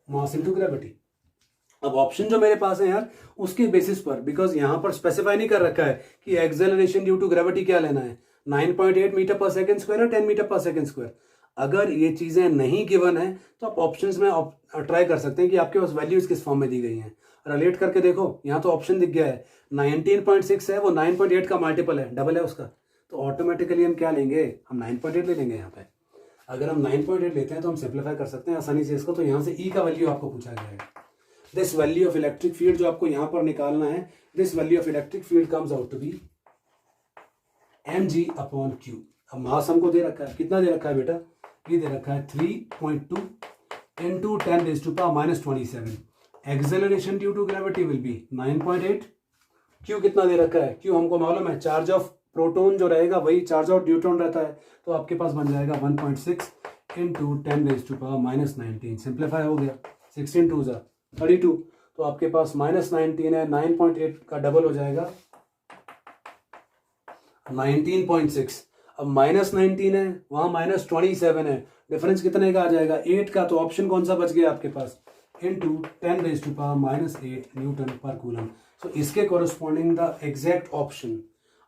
mass into gravity. अब ऑप्शन जो मेरे पास है यार उसके बेसिस पर, बिकॉज यहाँ पर स्पेसिफाई नहीं कर रखा है कि एक्सेलरेशन ड्यू टू ग्रेविटी क्या लेना है, 9.8 मीटर पर सेकंड स्क्वायर या 10 मीटर पर सेकंड स्क्वायर. अगर ये चीजें नहीं गिवन है तो आप ऑप्शंस में ट्राई कर सकते हैं कि आपके पास वैल्यूज किस फॉर्म में दी गई हैं. रिलेट करके देखो, यहाँ तो ऑप्शन दिख गया है 19.6 है, वो 9.8 का मल्टीपल है, डबल है उसका. तो ऑटोमेटिकली हम क्या लेंगे? हम 9.8 ले लेंगे यहाँ पे. अगर हम 9.8 लेते हैं तो हम सिंप्लीफाई कर सकते हैं आसानी से इसको. तो यहाँ से E का वैल्यू आपको पूछा गया है. This value of electric field जो आपको यहाँ पर निकालना है, this value of electric field comes out to be mg upon Q. अब मास हमको दे रखा है, कितना दे रखा है बेटा? ये दे रखा है 3.2 into 10 raised to power minus 27. Acceleration due to gravity will be 9.8. Q कितना दे रखा है? Q हमको मालूम है, चार्ज ऑफ प्रोटॉन जो रहेगा वही चार्ज ऑफ न्यूट्रॉन रहता है. तो आपके पास बन जाएगा 1.6 into 10 raised to power minus 19. Simplify हो गया. 16 2 ज़ा 32, तो आपके पास -19 है, 9.8 का डबल हो जाएगा 19.6। अब -19 है, वहाँ -27 है, डिफरेंस कितने का आ जाएगा? 8 का। तो ऑप्शन कौन सा बच गया आपके पास? Into 10⁻⁻8 newton per coulomb. So इसके corresponding the exact option,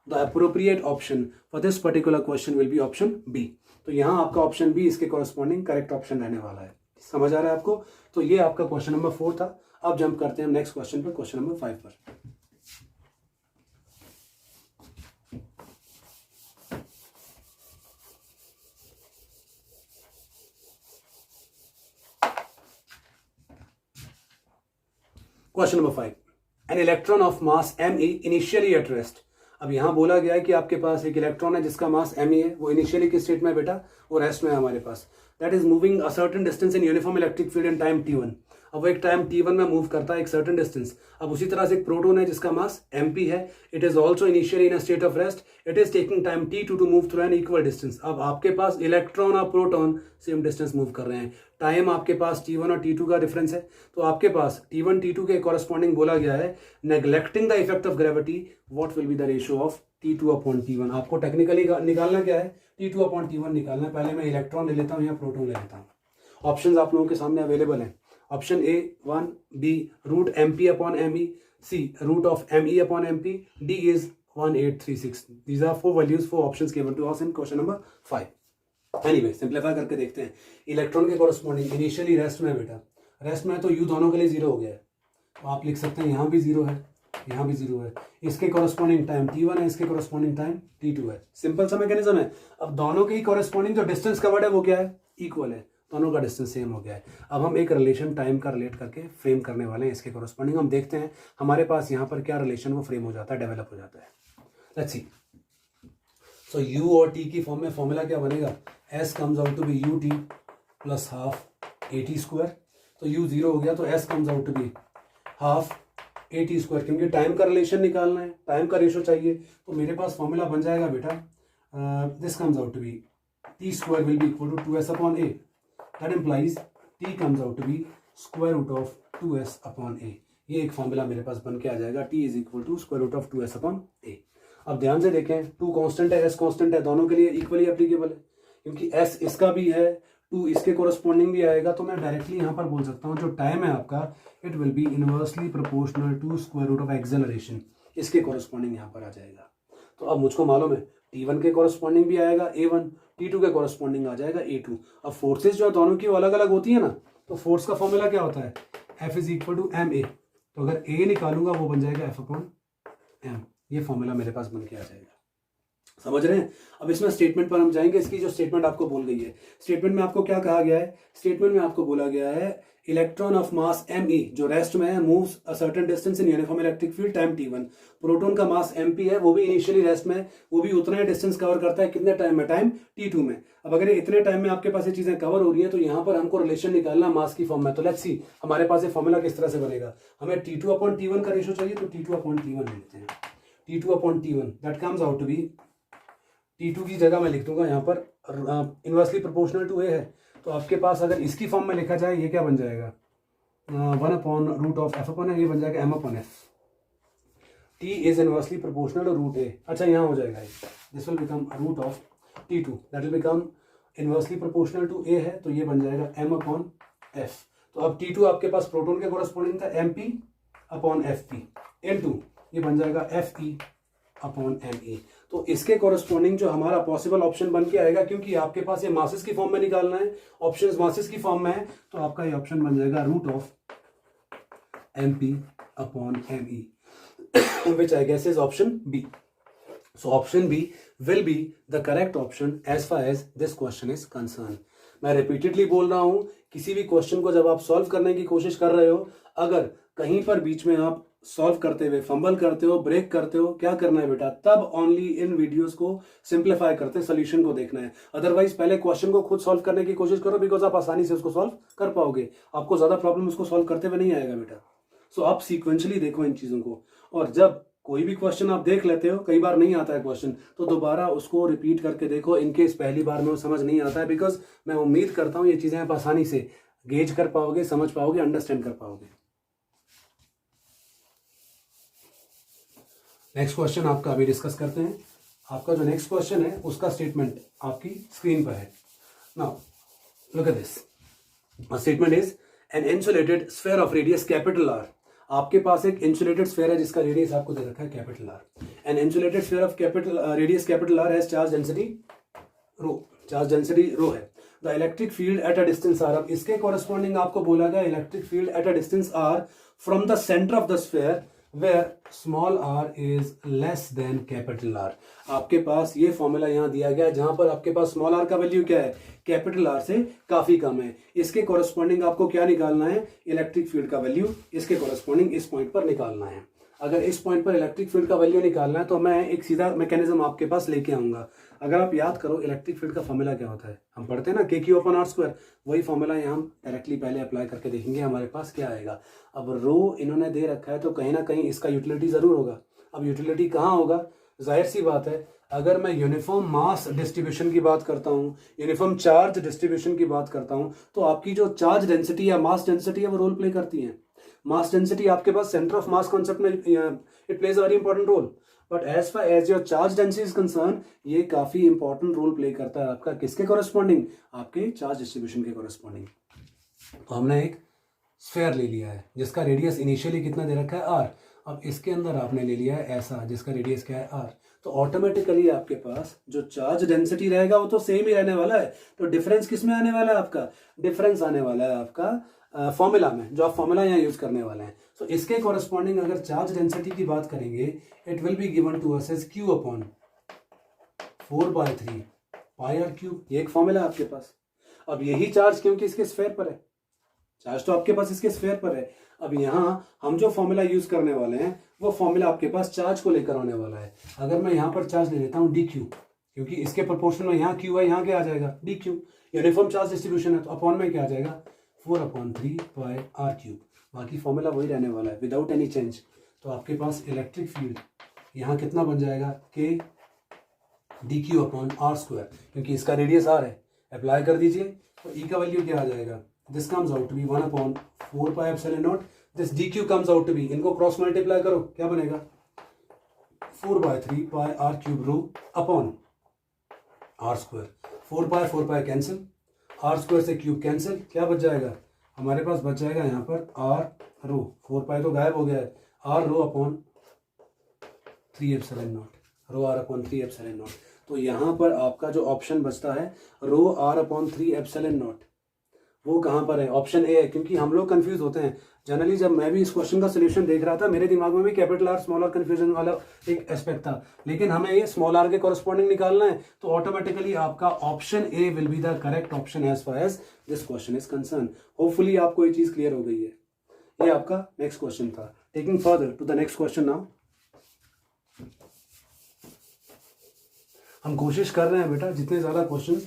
the appropriate option for this particular question will be option B. तो यहाँ आपका ऑप्शन बी इसके कॉरस्पॉन्डिंग करेक्ट ऑप्शन रहने वाला है। समझ आ रहा है आपको? तो ये आपका क्वेश्चन नंबर 4 था। अब जंप करते हैं नेक्स्ट क्वेश्चन पर, क्वेश्चन नंबर 5 पर। Question number 5, an electron of mass me initially at rest. अब यहां बोला गया है कि आपके पास एक इलेक्ट्रॉन है जिसका मास me है, वो इनिशियली किस स्टेट में है बेटा? वो रेस्ट में है हमारे पास। That is moving a certain distance in uniform electric field in time t1। अब वो एक टाइम t1 में मूव करता है एक सर्टेन डिस्टेंस। अब उसी तरह से एक प्रोटॉन है जिसका मास mp है, it is also initially in a state of rest, it is taking time t2 to move through an equal distance. अब आपके पास इलेक्ट्रॉन और प्रोटॉन सेम डिस्टेंस मूव कर रहे हैं, टाइम आपके पास t1 और t2 का डिफरेंस है। तो आपके पास t1 t2 के कॉरस्पॉन्डिंग बोला गया है, neglecting the effect of gravity what will be the ratio of t2 upon t1। आपको टेक्निकली निकालना क्या है? t2 अपॉन t1 निकालना। पहले मैं इलेक्ट्रॉन ले लेता हूं या प्रोटॉन ले लेता हूं। ऑप्शंस आप लोगों के सामने अवेलेबल हैं। Option A 1, B root mp upon me, C root of me upon mp, D is 1836। These are 4 values, 4 options given to us in question number 5। Anyway simplify करके देखते हैं। इलेक्ट्रॉन के कॉरस्पॉन्डिंग इनिशियली रेस्ट में है बेटा, rest में है तो यू दोनों के लिए 0 हो गया है। तो आप लिख सकते हैं यहाँ भी 0 है, यहाँ भी 0 है। इसके कॉरस्पॉन्डिंग टाइम t1 है, इसके कॉरस्पॉन्डिंग टाइम t2 है। सिंपल सा मैकेनिज्म है। अब दोनों के ही कॉरस्पॉन्डिंग जो डिस्टेंस कवर्ड है वो क्या है? इक्वल है, दोनों का डिस्टेंस सेम हो गया है। अब हम एक रिलेशन टाइम का रिलेट करके फ्रेम करने वाले हैं इसके कॉरस्पॉन्डिंग। हम देखते हैं हमारे पास यहाँ पर क्या रिलेशन वो फ्रेम हो जाता है, डेवलप हो जाता है। Let's see. सो u और t की फॉर्म में फॉर्मूला क्या बनेगा? s comes out to be ut plus half at square. तो u 0 हो गया तो s comes out to be half at square, क्योंकि टाइम का रिलेशन निकालना है, टाइम का रेशो चाहिए। तो मेरे पास फॉर्मूला बन जाएगा बेटा, this comes out to be t square will be equal to 2s upon a। That implies t comes out to be square root of 2s upon a। ये एक फॉर्मूला मेरे पास बन के आ जाएगा, t is equal to square root of 2s upon a। अब ध्यान से देखें, 2 कांस्टेंट है, s कांस्टेंट है, दोनों के लिए इक्वली एप्लीकेबल है, क्योंकि s इसका भी है, 2 इसके कॉरस्पॉन्डिंग भी आएगा। तो मैं डायरेक्टली यहाँ पर बोल सकता हूँ जो टाइम है आपका, it will be inversely proportional to square root of acceleration, इसके कॉरस्पॉन्डिंग यहाँ पर आ जाएगा। तो अब मुझको मालूम है t1 के कॉरस्पॉन्डिंग भी आएगा a1, t2 के कॉरस्पॉन्डिंग आ जाएगा a2। अब फोर्सेज जो दोनों की अलग अलग होती है ना, तो फोर्स का फॉर्मूला क्या होता है? F is equal to ma। तो अगर a निकालूंगा वो बन जाएगा F अपॉन m। ये फॉर्मूला मेरे पास बन के आ जाएगा। समझ रहे हैं? अब इसमें स्टेटमेंट पर हम जाएंगे। इसकी जो स्टेटमेंट आपको बोल गई है, स्टेटमेंट में आपको क्या कहा गया है? स्टेटमेंट में आपको बोला गया है इलेक्ट्रॉन ऑफ मास me जो रेस्ट में है moves a certain distance in uniform electric field time t1। Proton का मास mp है, वो भी इनिशियली रेस्ट में है, वो भी उतना ही डिस्टेंस कवर करता है, कितने टाइम में? टाइम t2 में। अब अगर इतने टाइम में आपके पास ये चीजें कवर हो रही है तो यहाँ पर हमको रिलेशन निकालना मास की फॉर्म में। तो लेट्स सी हमारे पास ये फॉर्मूला किस तरह से बनेगा। हमें t2 अपॉन t1 का रेशो चाहिए, तो t2 अपॉन t1 ले लेते हैं। t2 upon t1 that comes out to be, t2 की जगह मैं लिख दूंगा यहाँ पर इनवर्सली प्रोपोर्शनल टू a है। तो आपके पास अगर इसकी फॉर्म में लिखा जाए, ये क्या बन जाएगा? 1 upon root of f upon, ये बन जाएगा m upon f। t is inversely proportional to root a। अच्छा यहाँ हो जाएगा, this will become root of t2, that will become inversely proportional to a है, तो ये बन जाएगा m अपॉन f। तो अब t2 आपके पास प्रोटॉन के कॉरस्पॉन्डिंग था mp अपॉन fp इनटू ये बन जाएगा fe अपॉन me। तो इसके कॉरस्पॉन्डिंग जो हमारा पॉसिबल ऑप्शन बन के आएगा, क्योंकि आपके पास ये मासेस की फॉर्म में निकालना है, ऑप्शंस मासेस की फॉर्म में है, तो आपका ये ऑप्शन बन जाएगा root of mp upon me, which I guess is option B. So option B will be the correct option as far as this question is concerned. मैं रिपीटेडली बोल रहा हूं, किसी भी क्वेश्चन को जब आप सॉल्व करने की कोशिश कर रहे हो, अगर कहीं पर बीच में आप सॉल्व करते हुए फंबल करते हो, ब्रेक करते हो, क्या करना है बेटा? तब ओनली इन वीडियोस को सिंप्लीफाई करते सोल्यूशन को देखना है। अदरवाइज पहले क्वेश्चन को खुद सॉल्व करने की कोशिश करो, बिकॉज आप आसानी से उसको सॉल्व कर पाओगे, आपको ज्यादा प्रॉब्लम उसको सॉल्व करते हुए नहीं आएगा बेटा। सो आप सीक्वेंशली देखो इन चीजों को, और जब कोई भी क्वेश्चन आप देख लेते हो, कई बार नहीं आता है क्वेश्चन, तो दोबारा उसको रिपीट करके देखो, इनकेस पहली बार में वो समझ नहीं आता है, बिकॉज मैं उम्मीद करता हूँ ये चीजें आप आसानी से गेज कर पाओगे, समझ पाओगे, अंडरस्टैंड कर पाओगे। नेक्स्ट क्वेश्चन आपका अभी डिस्कस करते हैं। आपका जो नेक्स्ट क्वेश्चन है उसका स्टेटमेंट आपकी स्क्रीन पर है। Now look at this. Statement is an insulated sphere of radius capital R. आपके पास एक इंसुलेटेड स्फीयर है जिसका रेडियस आपको दे रखा है capital R. An insulated sphere of capital radius capital R has charge density rho. Charge density rho है। The electric field at a distance r. अब इसके कॉरेस्पॉन्डिंग आपको बोला गया electric field at a distance r from the centre of the sphere where small r is less than capital R. आपके पास ये formula यहां दिया गया है जहां पर आपके पास स्मॉल आर का वैल्यू क्या है, कैपिटल आर से काफी कम है। इसके कॉरेस्पॉन्डिंग आपको क्या निकालना है, इलेक्ट्रिक फील्ड का वैल्यू इसके कॉरेस्पॉन्डिंग इस पॉइंट पर निकालना है। अगर इस पॉइंट पर इलेक्ट्रिक फील्ड का वैल्यू निकालना है तो मैं एक सीधा मैकेनिज्म आपके पास लेके आऊंगा। अगर आप याद करो इलेक्ट्रिक फील्ड का फॉर्मूला क्या होता है, हम पढ़ते हैं ना KQ/R²। वही फॉर्मूला यहाँ हम डायरेक्टली पहले अप्लाई करके देखेंगे हमारे पास क्या आएगा। अब रो इन्होंने दे रखा है तो कहीं ना कहीं इसका यूटिलिटी जरूर होगा। अब यूटिलिटी कहाँ होगा, जाहिर सी बात है अगर मैं यूनिफॉर्म मास डिस्ट्रीब्यूशन की बात करता हूँ, यूनिफॉर्म चार्ज डिस्ट्रीब्यूशन की बात करता हूँ, तो आपकी जो चार्ज डेंसिटी या मास डेंसिटी है वो रोल प्ले करती है। मास डेंसिटी आपके पास सेंटर ऑफ मास कॉन्सेप्ट में it plays a very important role, but as far as your charge density is concern ये काफी इंपॉर्टेंट रोल प्ले करता है आपका किसके कॉरेस्पॉन्डिंग, आपके चार्ज डिस्ट्रीब्यूशन के कॉरेस्पॉन्डिंग। तो हमने एक स्फीयर ले लिया है जिसका रेडियस इनिशियली कितना दे रखा है r। अब इसके अंदर आपने ले लिया है ऐसा जिसका रेडियस क्या है r। तो ऑटोमेटिकली आपके पास जो चार्ज डेंसिटी रहेगा वो तो सेम ही रहने वाला है। तो डिफरेंस किस में आने वाला है, आपका डिफरेंस आने वाला है आपका फॉर्मूला में, जो आप फॉर्मूला यहाँ यूज करने वाले हैं। तो इसके कॉरेस्पॉन्डिंग अगर चार्ज डेंसिटी की बात करेंगे it will be given to us as Q/4/3 πr³। ये एक फॉर्मूला है आपके पास। अब यही चार्ज क्योंकि इसके स्फीयर पर है, चार्ज तो आपके पास इसके स्फीयर पर है। अब यहाँ हम जो फॉर्मूला यूज करने वाले हैं वो फॉर्मूला आपके पास चार्ज को लेकर आने वाला है। अगर मैं यहाँ पर चार्ज ले लेता हूँ dq, क्योंकि इसके प्रोपोर्शन में यहाँ q है, यहाँ क्या आ जाएगा dq, यूनिफॉर्म चार्ज डिस्ट्रीब्यूशन है, तो अपॉन में क्या आ जाएगा 4/3 πr³। बाकी फॉर्मूला वही रहने वाला है विदाउट एनी चेंज। तो आपके पास इलेक्ट्रिक फील्ड यहाँ कितना बन जाएगा k dq/r², क्योंकि इसका रेडियस r है। अप्लाई कर दीजिए तो e का वैल्यू क्या आ जाएगा, this comes out to be 1/4πε0। This dq comes out to be, इनको क्रॉस मल्टीप्लाई करो क्या बनेगा 4/3 πr³ rho upon r²। 4π cancel, r² से क्यूब कैंसिल, क्या बच जाएगा हमारे पास, बच जाएगा यहाँ पर r रो, 4π तो गायब हो गया है, r रो अपॉन 3ε0, रो r अपॉन 3ε0। तो यहाँ पर आपका जो ऑप्शन बचता है रो r अपॉन 3ε0 वो कहाँ पर है, ऑप्शन ए है। क्योंकि हम लोग कंफ्यूज होते हैं जनरली, जब मैं भी इस क्वेश्चन का सोल्यूशन देख रहा था मेरे दिमाग में भी capital R small R confusion वाला एक एस्पेक्ट था, लेकिन हमें ये स्मॉल आर के कॉरेस्पॉन्डिंग निकालना है। तो ऑटोमेटिकली आपका option A will be the correct option as far as this question is concern. Hopefully आपको ये चीज क्लियर हो गई है। ये आपका नेक्स्ट क्वेश्चन था। Taking further to the next question now, हम कोशिश कर रहे हैं बेटा जितने ज्यादा क्वेश्चन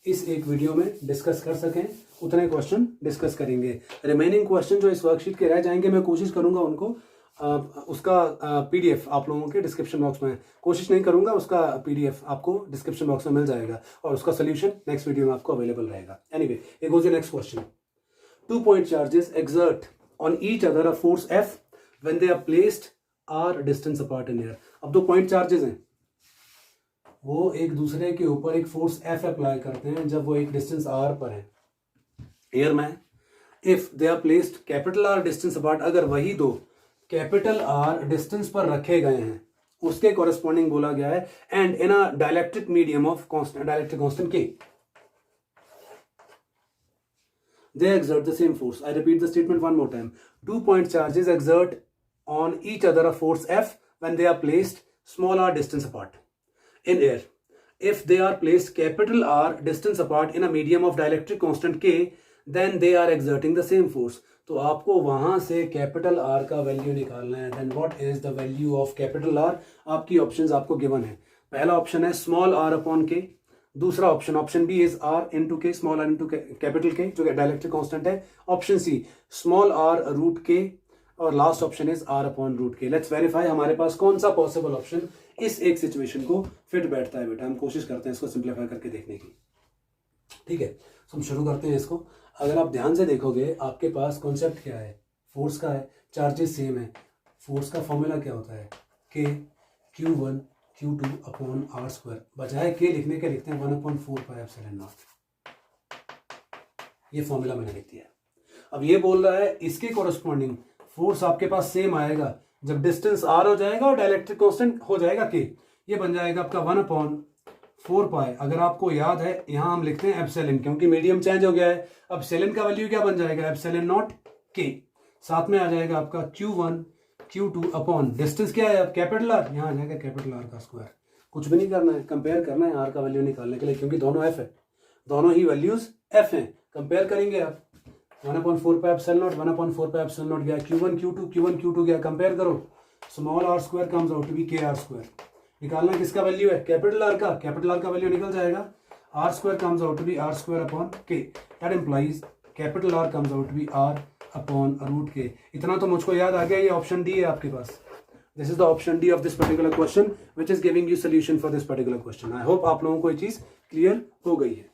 इस एक वीडियो में डिस्कस कर सकें उतने क्वेश्चन डिस्कस करेंगे। रिमेनिंग क्वेश्चन जो इस वर्कशीट के रह जाएंगे मैं कोशिश करूंगा उनको उसका पीडीएफ आप लोगों के डिस्क्रिप्शन बॉक्स में, कोशिश नहीं करूंगा, उसका पीडीएफ आपको डिस्क्रिप्शन बॉक्स में मिल जाएगा और उसका सोल्यूशन नेक्स्ट वीडियो में आपको अवेलेबल रहेगा। Anyway, it goes to next question. 2 point charges exert on each other a force F when they are placed r distance apart in air. अब 2 point charges हैं, वो एक दूसरे के ऊपर एक फोर्स F अप्लाई करते हैं जब वो एक डिस्टेंस r पर है एयर में। If they are placed capital R distance apart, अगर वही दो कैपिटल R डिस्टेंस पर रखे गए हैं उसके कॉरेस्पॉन्डिंग बोला गया है and in a dielectric medium of dielectric constant K they exert the same force. I repeat the statement one more time. 2 point charges exert on each other a force F when they are placed small r distance apart in air. If they are placed capital R distance apart in a medium of dielectric constant K, then they are exerting the same force. तो आपको वहां से capital R का value निकालना है। Then what is the value of capital R? आपकी options आपको given है। पहला ऑप्शन है स्मॉल r अपॉन K, दूसरा option B is r into K, small r into capital K जो डायलेक्ट्रिक कांस्टेंट है। Option C small r root K और last option is r upon root K। Let's verify हमारे पास कौन सा possible option इस एक सिचुएशन को फिट बैठता है बेटा। हम कोशिश करते हैं इसको सिंप्लीफाई करके देखने की। ठीक है, तो हम शुरू करते हैं इसको। अगर आप ध्यान से देखोगे आपके पास कॉन्सेप्ट क्या है, फोर्स का है, चार्जेस सेम है। फोर्स का फॉर्मूला क्या होता है, के Q1 Q2 upon R square, बजाय के लिखने के लिखते हैं 1/4πε0। ये फॉर्मूला मैंने लिख दिया। अब ये बोल रहा है इसके कोरस्पॉन्डिंग फोर्स आपके पास सेम आएगा जब डिस्टेंस आर हो जाएगा और डाइलेक्ट्रिक कांस्टेंट हो जाएगा के। ये बन जाएगा आपका 1/4π। अगर आपको याद है यहां हम लिखते हैं एप्सिलॉन, क्योंकि मीडियम चेंज हो गया है। अब एप्सिलॉन का वैल्यू क्या बन जाएगा, एप्सिलॉन नॉट के। साथ में आ जाएगा आपका Q1 Q2 अपॉन डिस्टेंस क्या है, अब कैपिटल आर, यहाँ आ जाएगा कैपिटल आर का स्क्वायर। कुछ भी नहीं करना है, कंपेयर करना है आर का वैल्यू निकालने के लिए, क्योंकि दोनों एफ है, दोनों ही वैल्यूज एफ हैं। कंपेयर करेंगे आप, 1/4πε0 1/4πε0 गया, Q1 Q2 गया, कंपेयर करो, small r square comes out to be K R square. निकालना किसका वैल्यू है, कैपिटल आर का। कैपिटल आर का वैल्यू निकल जाएगा, R square comes out to be r square upon K. That implies capital R comes out to be r upon root K. इतना तो मुझको याद आ गया, ये ऑप्शन डी है आपके पास। This is the option D of this particular question which is giving you solution for this particular question. I hope आप लोगों को ये चीज क्लियर हो गई है,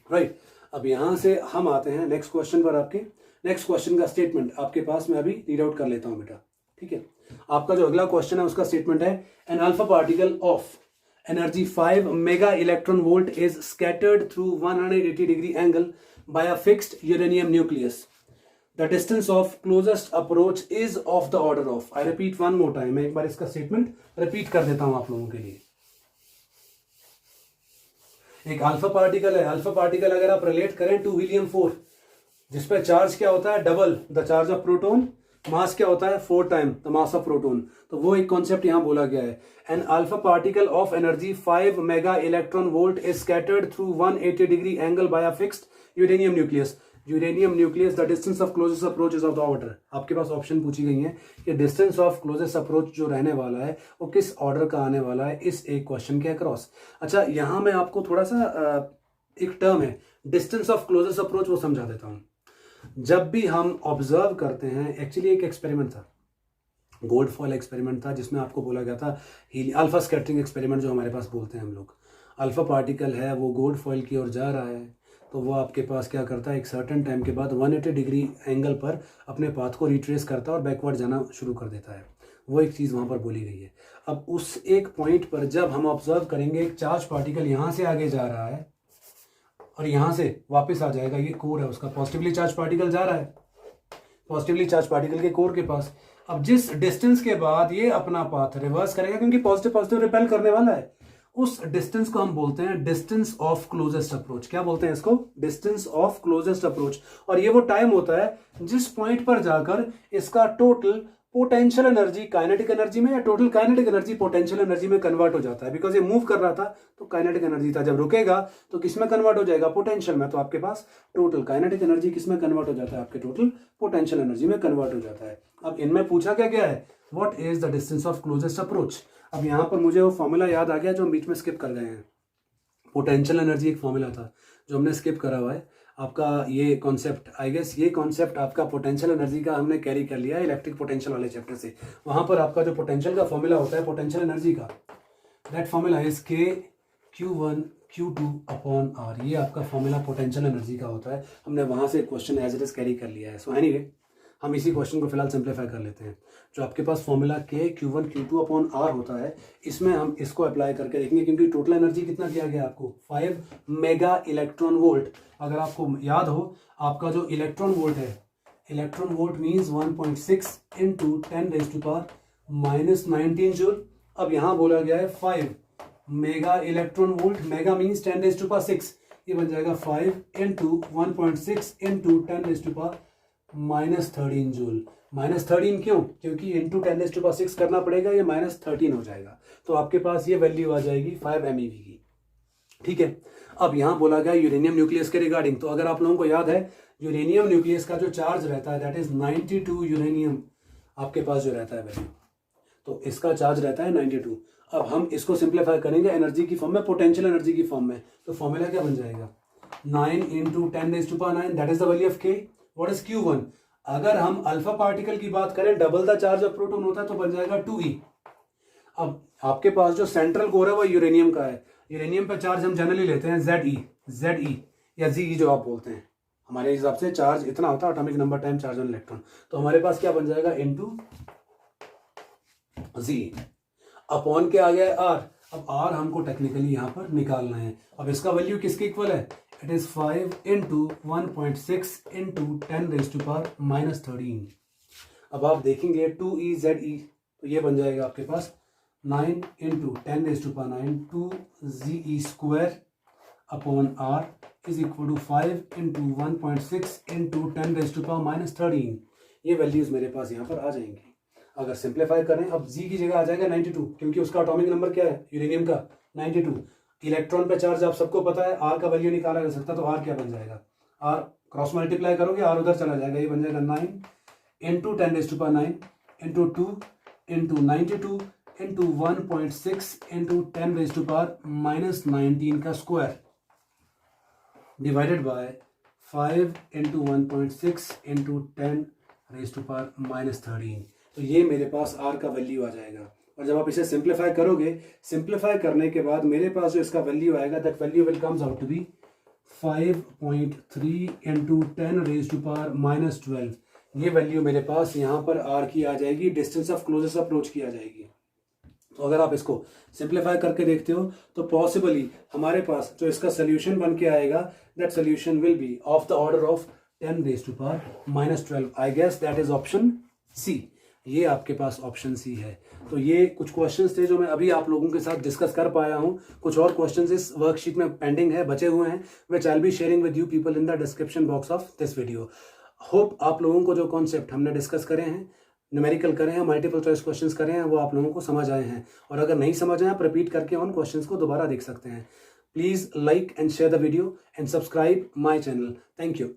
राइट। अब यहां से हम आते हैं नेक्स्ट क्वेश्चन पर। आपके नेक्स्ट क्वेश्चन का स्टेटमेंट आपके पास मैं अभी रीड आउट कर लेता हूं बेटा, ठीक है। आपका जो अगला क्वेश्चन है उसका स्टेटमेंट है, an alpha particle of energy 5 mega electron volt is scattered through 180 degree angle by a fixed uranium nucleus. The distance of closest approach is of the order of. I repeat one more time, मैं एक बार इसका statement repeat कर देता हूं आप लोगों के लिए। एक अल्फा पार्टिकल है, अल्फा पार्टिकल अगर आप रिलेट करें टू हीलियम 4, जिसपे चार्ज क्या होता है, double the charge of proton, mass क्या होता है 4 time the mass of proton. तो वो एक कॉन्सेप्ट यहां बोला गया है, an alpha particle of energy 5 mega electron volt is scattered through 180 degree angle by a fixed uranium nucleus. Uranium nucleus, the distance of closest approach is of the order. आपके पास option पूछी गई है कि डिस्टेंस ऑफ क्लोजेस्ट अप्रोच जो रहने वाला है वो किस ऑर्डर का आने वाला है इस एक क्वेश्चन के अक्रॉस। अच्छा, यहां मैं आपको थोड़ा सा एक टर्म है डिस्टेंस ऑफ क्लोजेस्ट अप्रोच, वो समझा देता हूं। जब भी हम ऑब्जर्व करते हैं, एक्चुअली एक एक्सपेरिमेंट था, गोल्ड फॉल एक्सपेरिमेंट था, जिसमें आपको बोला गया था अल्फा स्कैटरिंग एक्सपेरिमेंट जो हमारे पास बोलते हैं हम लोग। अल्फा पार्टिकल है वो गोल्ड फॉल की ओर जा रहा है, तो वो आपके पास क्या करता है, एक सर्टेन टाइम के बाद 180 डिग्री एंगल पर अपने पाथ को रिट्रेस करता है और बैकवर्ड जाना शुरू कर देता है। वो एक चीज़ वहाँ पर बोली गई है। अब उस एक पॉइंट पर जब हम ऑब्जर्व करेंगे एक चार्ज पार्टिकल यहाँ से आगे जा रहा है और यहाँ से वापस आ जाएगा, ये कोर है उसका, पॉजिटिवली चार्ज पार्टिकल जा रहा है पॉजिटिवली चार्ज पार्टिकल के कोर के पास। अब जिस डिस्टेंस के बाद ये अपना पाथ रिवर्स करेगा, क्योंकि पॉजिटिव पॉजिटिव रिपेल करने वाला है, उस डिस्टेंस को हम बोलते हैं डिस्टेंस ऑफ क्लोजेस्ट अप्रोच। क्या बोलते हैं इसको, डिस्टेंस ऑफ क्लोजेस्ट अप्रोच। और ये वो टाइम होता है जिस पॉइंट पर जाकर इसका total potential energy kinetic energy में या total kinetic energy potential energy में कन्वर्ट हो जाता है। बिकॉज ये मूव कर रहा था तो काइनेटिक एनर्जी था, जब रुकेगा तो किस में कन्वर्ट हो जाएगा, पोटेंशियल में। तो आपके पास टोटल काइनेटिक एनर्जी किस में कन्वर्ट हो जाता है, आपके टोटल पोटेंशियल एनर्जी में कन्वर्ट हो जाता है। अब इनमें पूछा क्या गया है, what is the distance of closest approach. अब यहाँ पर मुझे वो फॉर्मूला याद आ गया जो हम बीच में स्किप कर गए हैं। पोटेंशियल एनर्जी एक फॉर्मूला था जो हमने स्किप करा हुआ है। आपका ये कॉन्सेप्ट, आई गेस ये कॉन्सेप्ट आपका पोटेंशियल एनर्जी का हमने कैरी कर लिया है इलेक्ट्रिक पोटेंशियल वाले चैप्टर से। वहाँ पर आपका जो पोटेंशियल का फॉर्मूला होता है पोटेंशियल एनर्जी का, दैट फॉर्मूला इज के Q1 Q2 अपॉन आर। ये आपका फॉर्मूला पोटेंशियल एनर्जी का होता है। हमने वहाँ से question as it is carry कर लिया है। सो एनीवे हम इसी क्वेश्चन को फिलहाल सिंप्लीफाई कर लेते हैं। जो आपके पास फॉर्मूला के Q1 Q2 अपॉन आर होता है, इसमें हम इसको अप्लाई करके देखेंगे, क्योंकि टोटल एनर्जी कितना दिया गया आपको, 5 मेगा इलेक्ट्रॉन वोल्ट। अगर आपको याद हो, आपका जो इलेक्ट्रॉन वोल्ट है, electron volt means 1.6 into 10⁻⁻19 joule. अब यहाँ बोला गया है 5 mega electron volt, mega means 10⁻6, ये बन जाएगा 5 इंटू 1.6 इंटू 10⁻13 जूल। -13 क्यों, क्योंकि इंटू 10⁻6 करना पड़ेगा, ये -13 हो जाएगा। तो आपके पास ये वैल्यू आ जाएगी 5 MeV की, ठीक है। अब यहाँ बोला गया यूरेनियम न्यूक्लियस के रिगार्डिंग, तो अगर आप लोगों को याद है यूरेनियम न्यूक्लियस का जो चार्ज रहता है दैट इज 92 यूरेनियम, आपके पास जो रहता है वैल्यू, तो इसका चार्ज रहता है 92। अब हम इसको सिंप्लीफाई करेंगे एनर्जी की फॉर्म में, पोटेंशियल एनर्जी की फॉर्म में, तो फॉर्मूला क्या बन जाएगा, 9 into 10⁻9 that is the value of K. What is Q1। अगर हम अल्फा पार्टिकल की बात करें, double the charge of proton होता है तो बन जाएगा 2E। अब आपके पास जो सेंट्रल कोर है वो यूरेनियम का है। यूरेनियम पे चार्ज हम जनरली लेते हैं ZE या ZE जो आप बोलते हैं, हमारे हिसाब से चार्ज इतना होता है, atomic number time charge on electron. तो हमारे पास क्या बन जाएगा, इनटू जी अपॉन के आ गया है आर। अब आर हमको टेक्निकली यहाँ पर निकालना है। अब इसका वैल्यू किसके इक्वल है, इट इज 5 इंटू 1.6 इंटू 10⁻⁻13। अब आप देखेंगे 2EZE, तो ये बन जाएगा आपके पास 9 into 10⁻9 2ZE square upon R is equal to 5 into 1.6 into 10⁻13। ये वैल्यूज मेरे पास यहाँ पर आ जाएंगी। अगर सिंप्लीफाई करें, अब जी की जगह आ जाएगा 92, क्योंकि उसका एटॉमिक नंबर क्या है यूरेनियम का 92। इलेक्ट्रॉन पे चार्ज आप सबको पता है, आर का वैल्यू निकाला जा सकता है, तो आर क्या बन जाएगा, आर क्रॉस मल्टीप्लाई करोगे आर उधर चला जाएगा, ये बन जाएगा 9 into 10⁻9 into 2 into 92 into 1.6 into 10⁻⁻19 का square divided bye 5 into 1.6 into 10⁻⁻13। तो ये मेरे पास आर का वैल्यू आ जाएगा। और जब आप इसे सिंप्लीफाई करोगे, सिंप्लीफाई करने के बाद मेरे पास जो इसका वैल्यू आएगा, that value will comes out to be 5.3 into 10⁻12। ये वैल्यू मेरे पास यहाँ पर आर की आ जाएगी, डिस्टेंस ऑफ क्लोजेस्ट अप्रोच की आ जाएगी। तो अगर आप इसको सिंप्लीफाई करके देखते हो तो पॉसिबली हमारे पास जो इसका सोल्यूशन बन के आएगा, that solution will be of the order of 10⁻12। I guess that is option C. ये आपके पास ऑप्शन सी है। तो ये कुछ क्वेश्चंस थे जो मैं अभी आप लोगों के साथ डिस्कस कर पाया हूँ। कुछ और क्वेश्चंस इस वर्कशीट में पेंडिंग है, बचे हुए हैं, which I will be sharing with you people in the description box of this video. Hope आप लोगों को जो कॉन्सेप्ट हमने डिस्कस करे हैं, न्यूमेरिकल करे हैं, मल्टीपल चॉइस क्वेश्चंस करे हैं, वो आप लोगों को समझ आए हैं। और अगर नहीं समझ आए, आप रिपीट करके उन क्वेश्चंस को दोबारा देख सकते हैं। Please like and share the video and subscribe my channel. Thank you.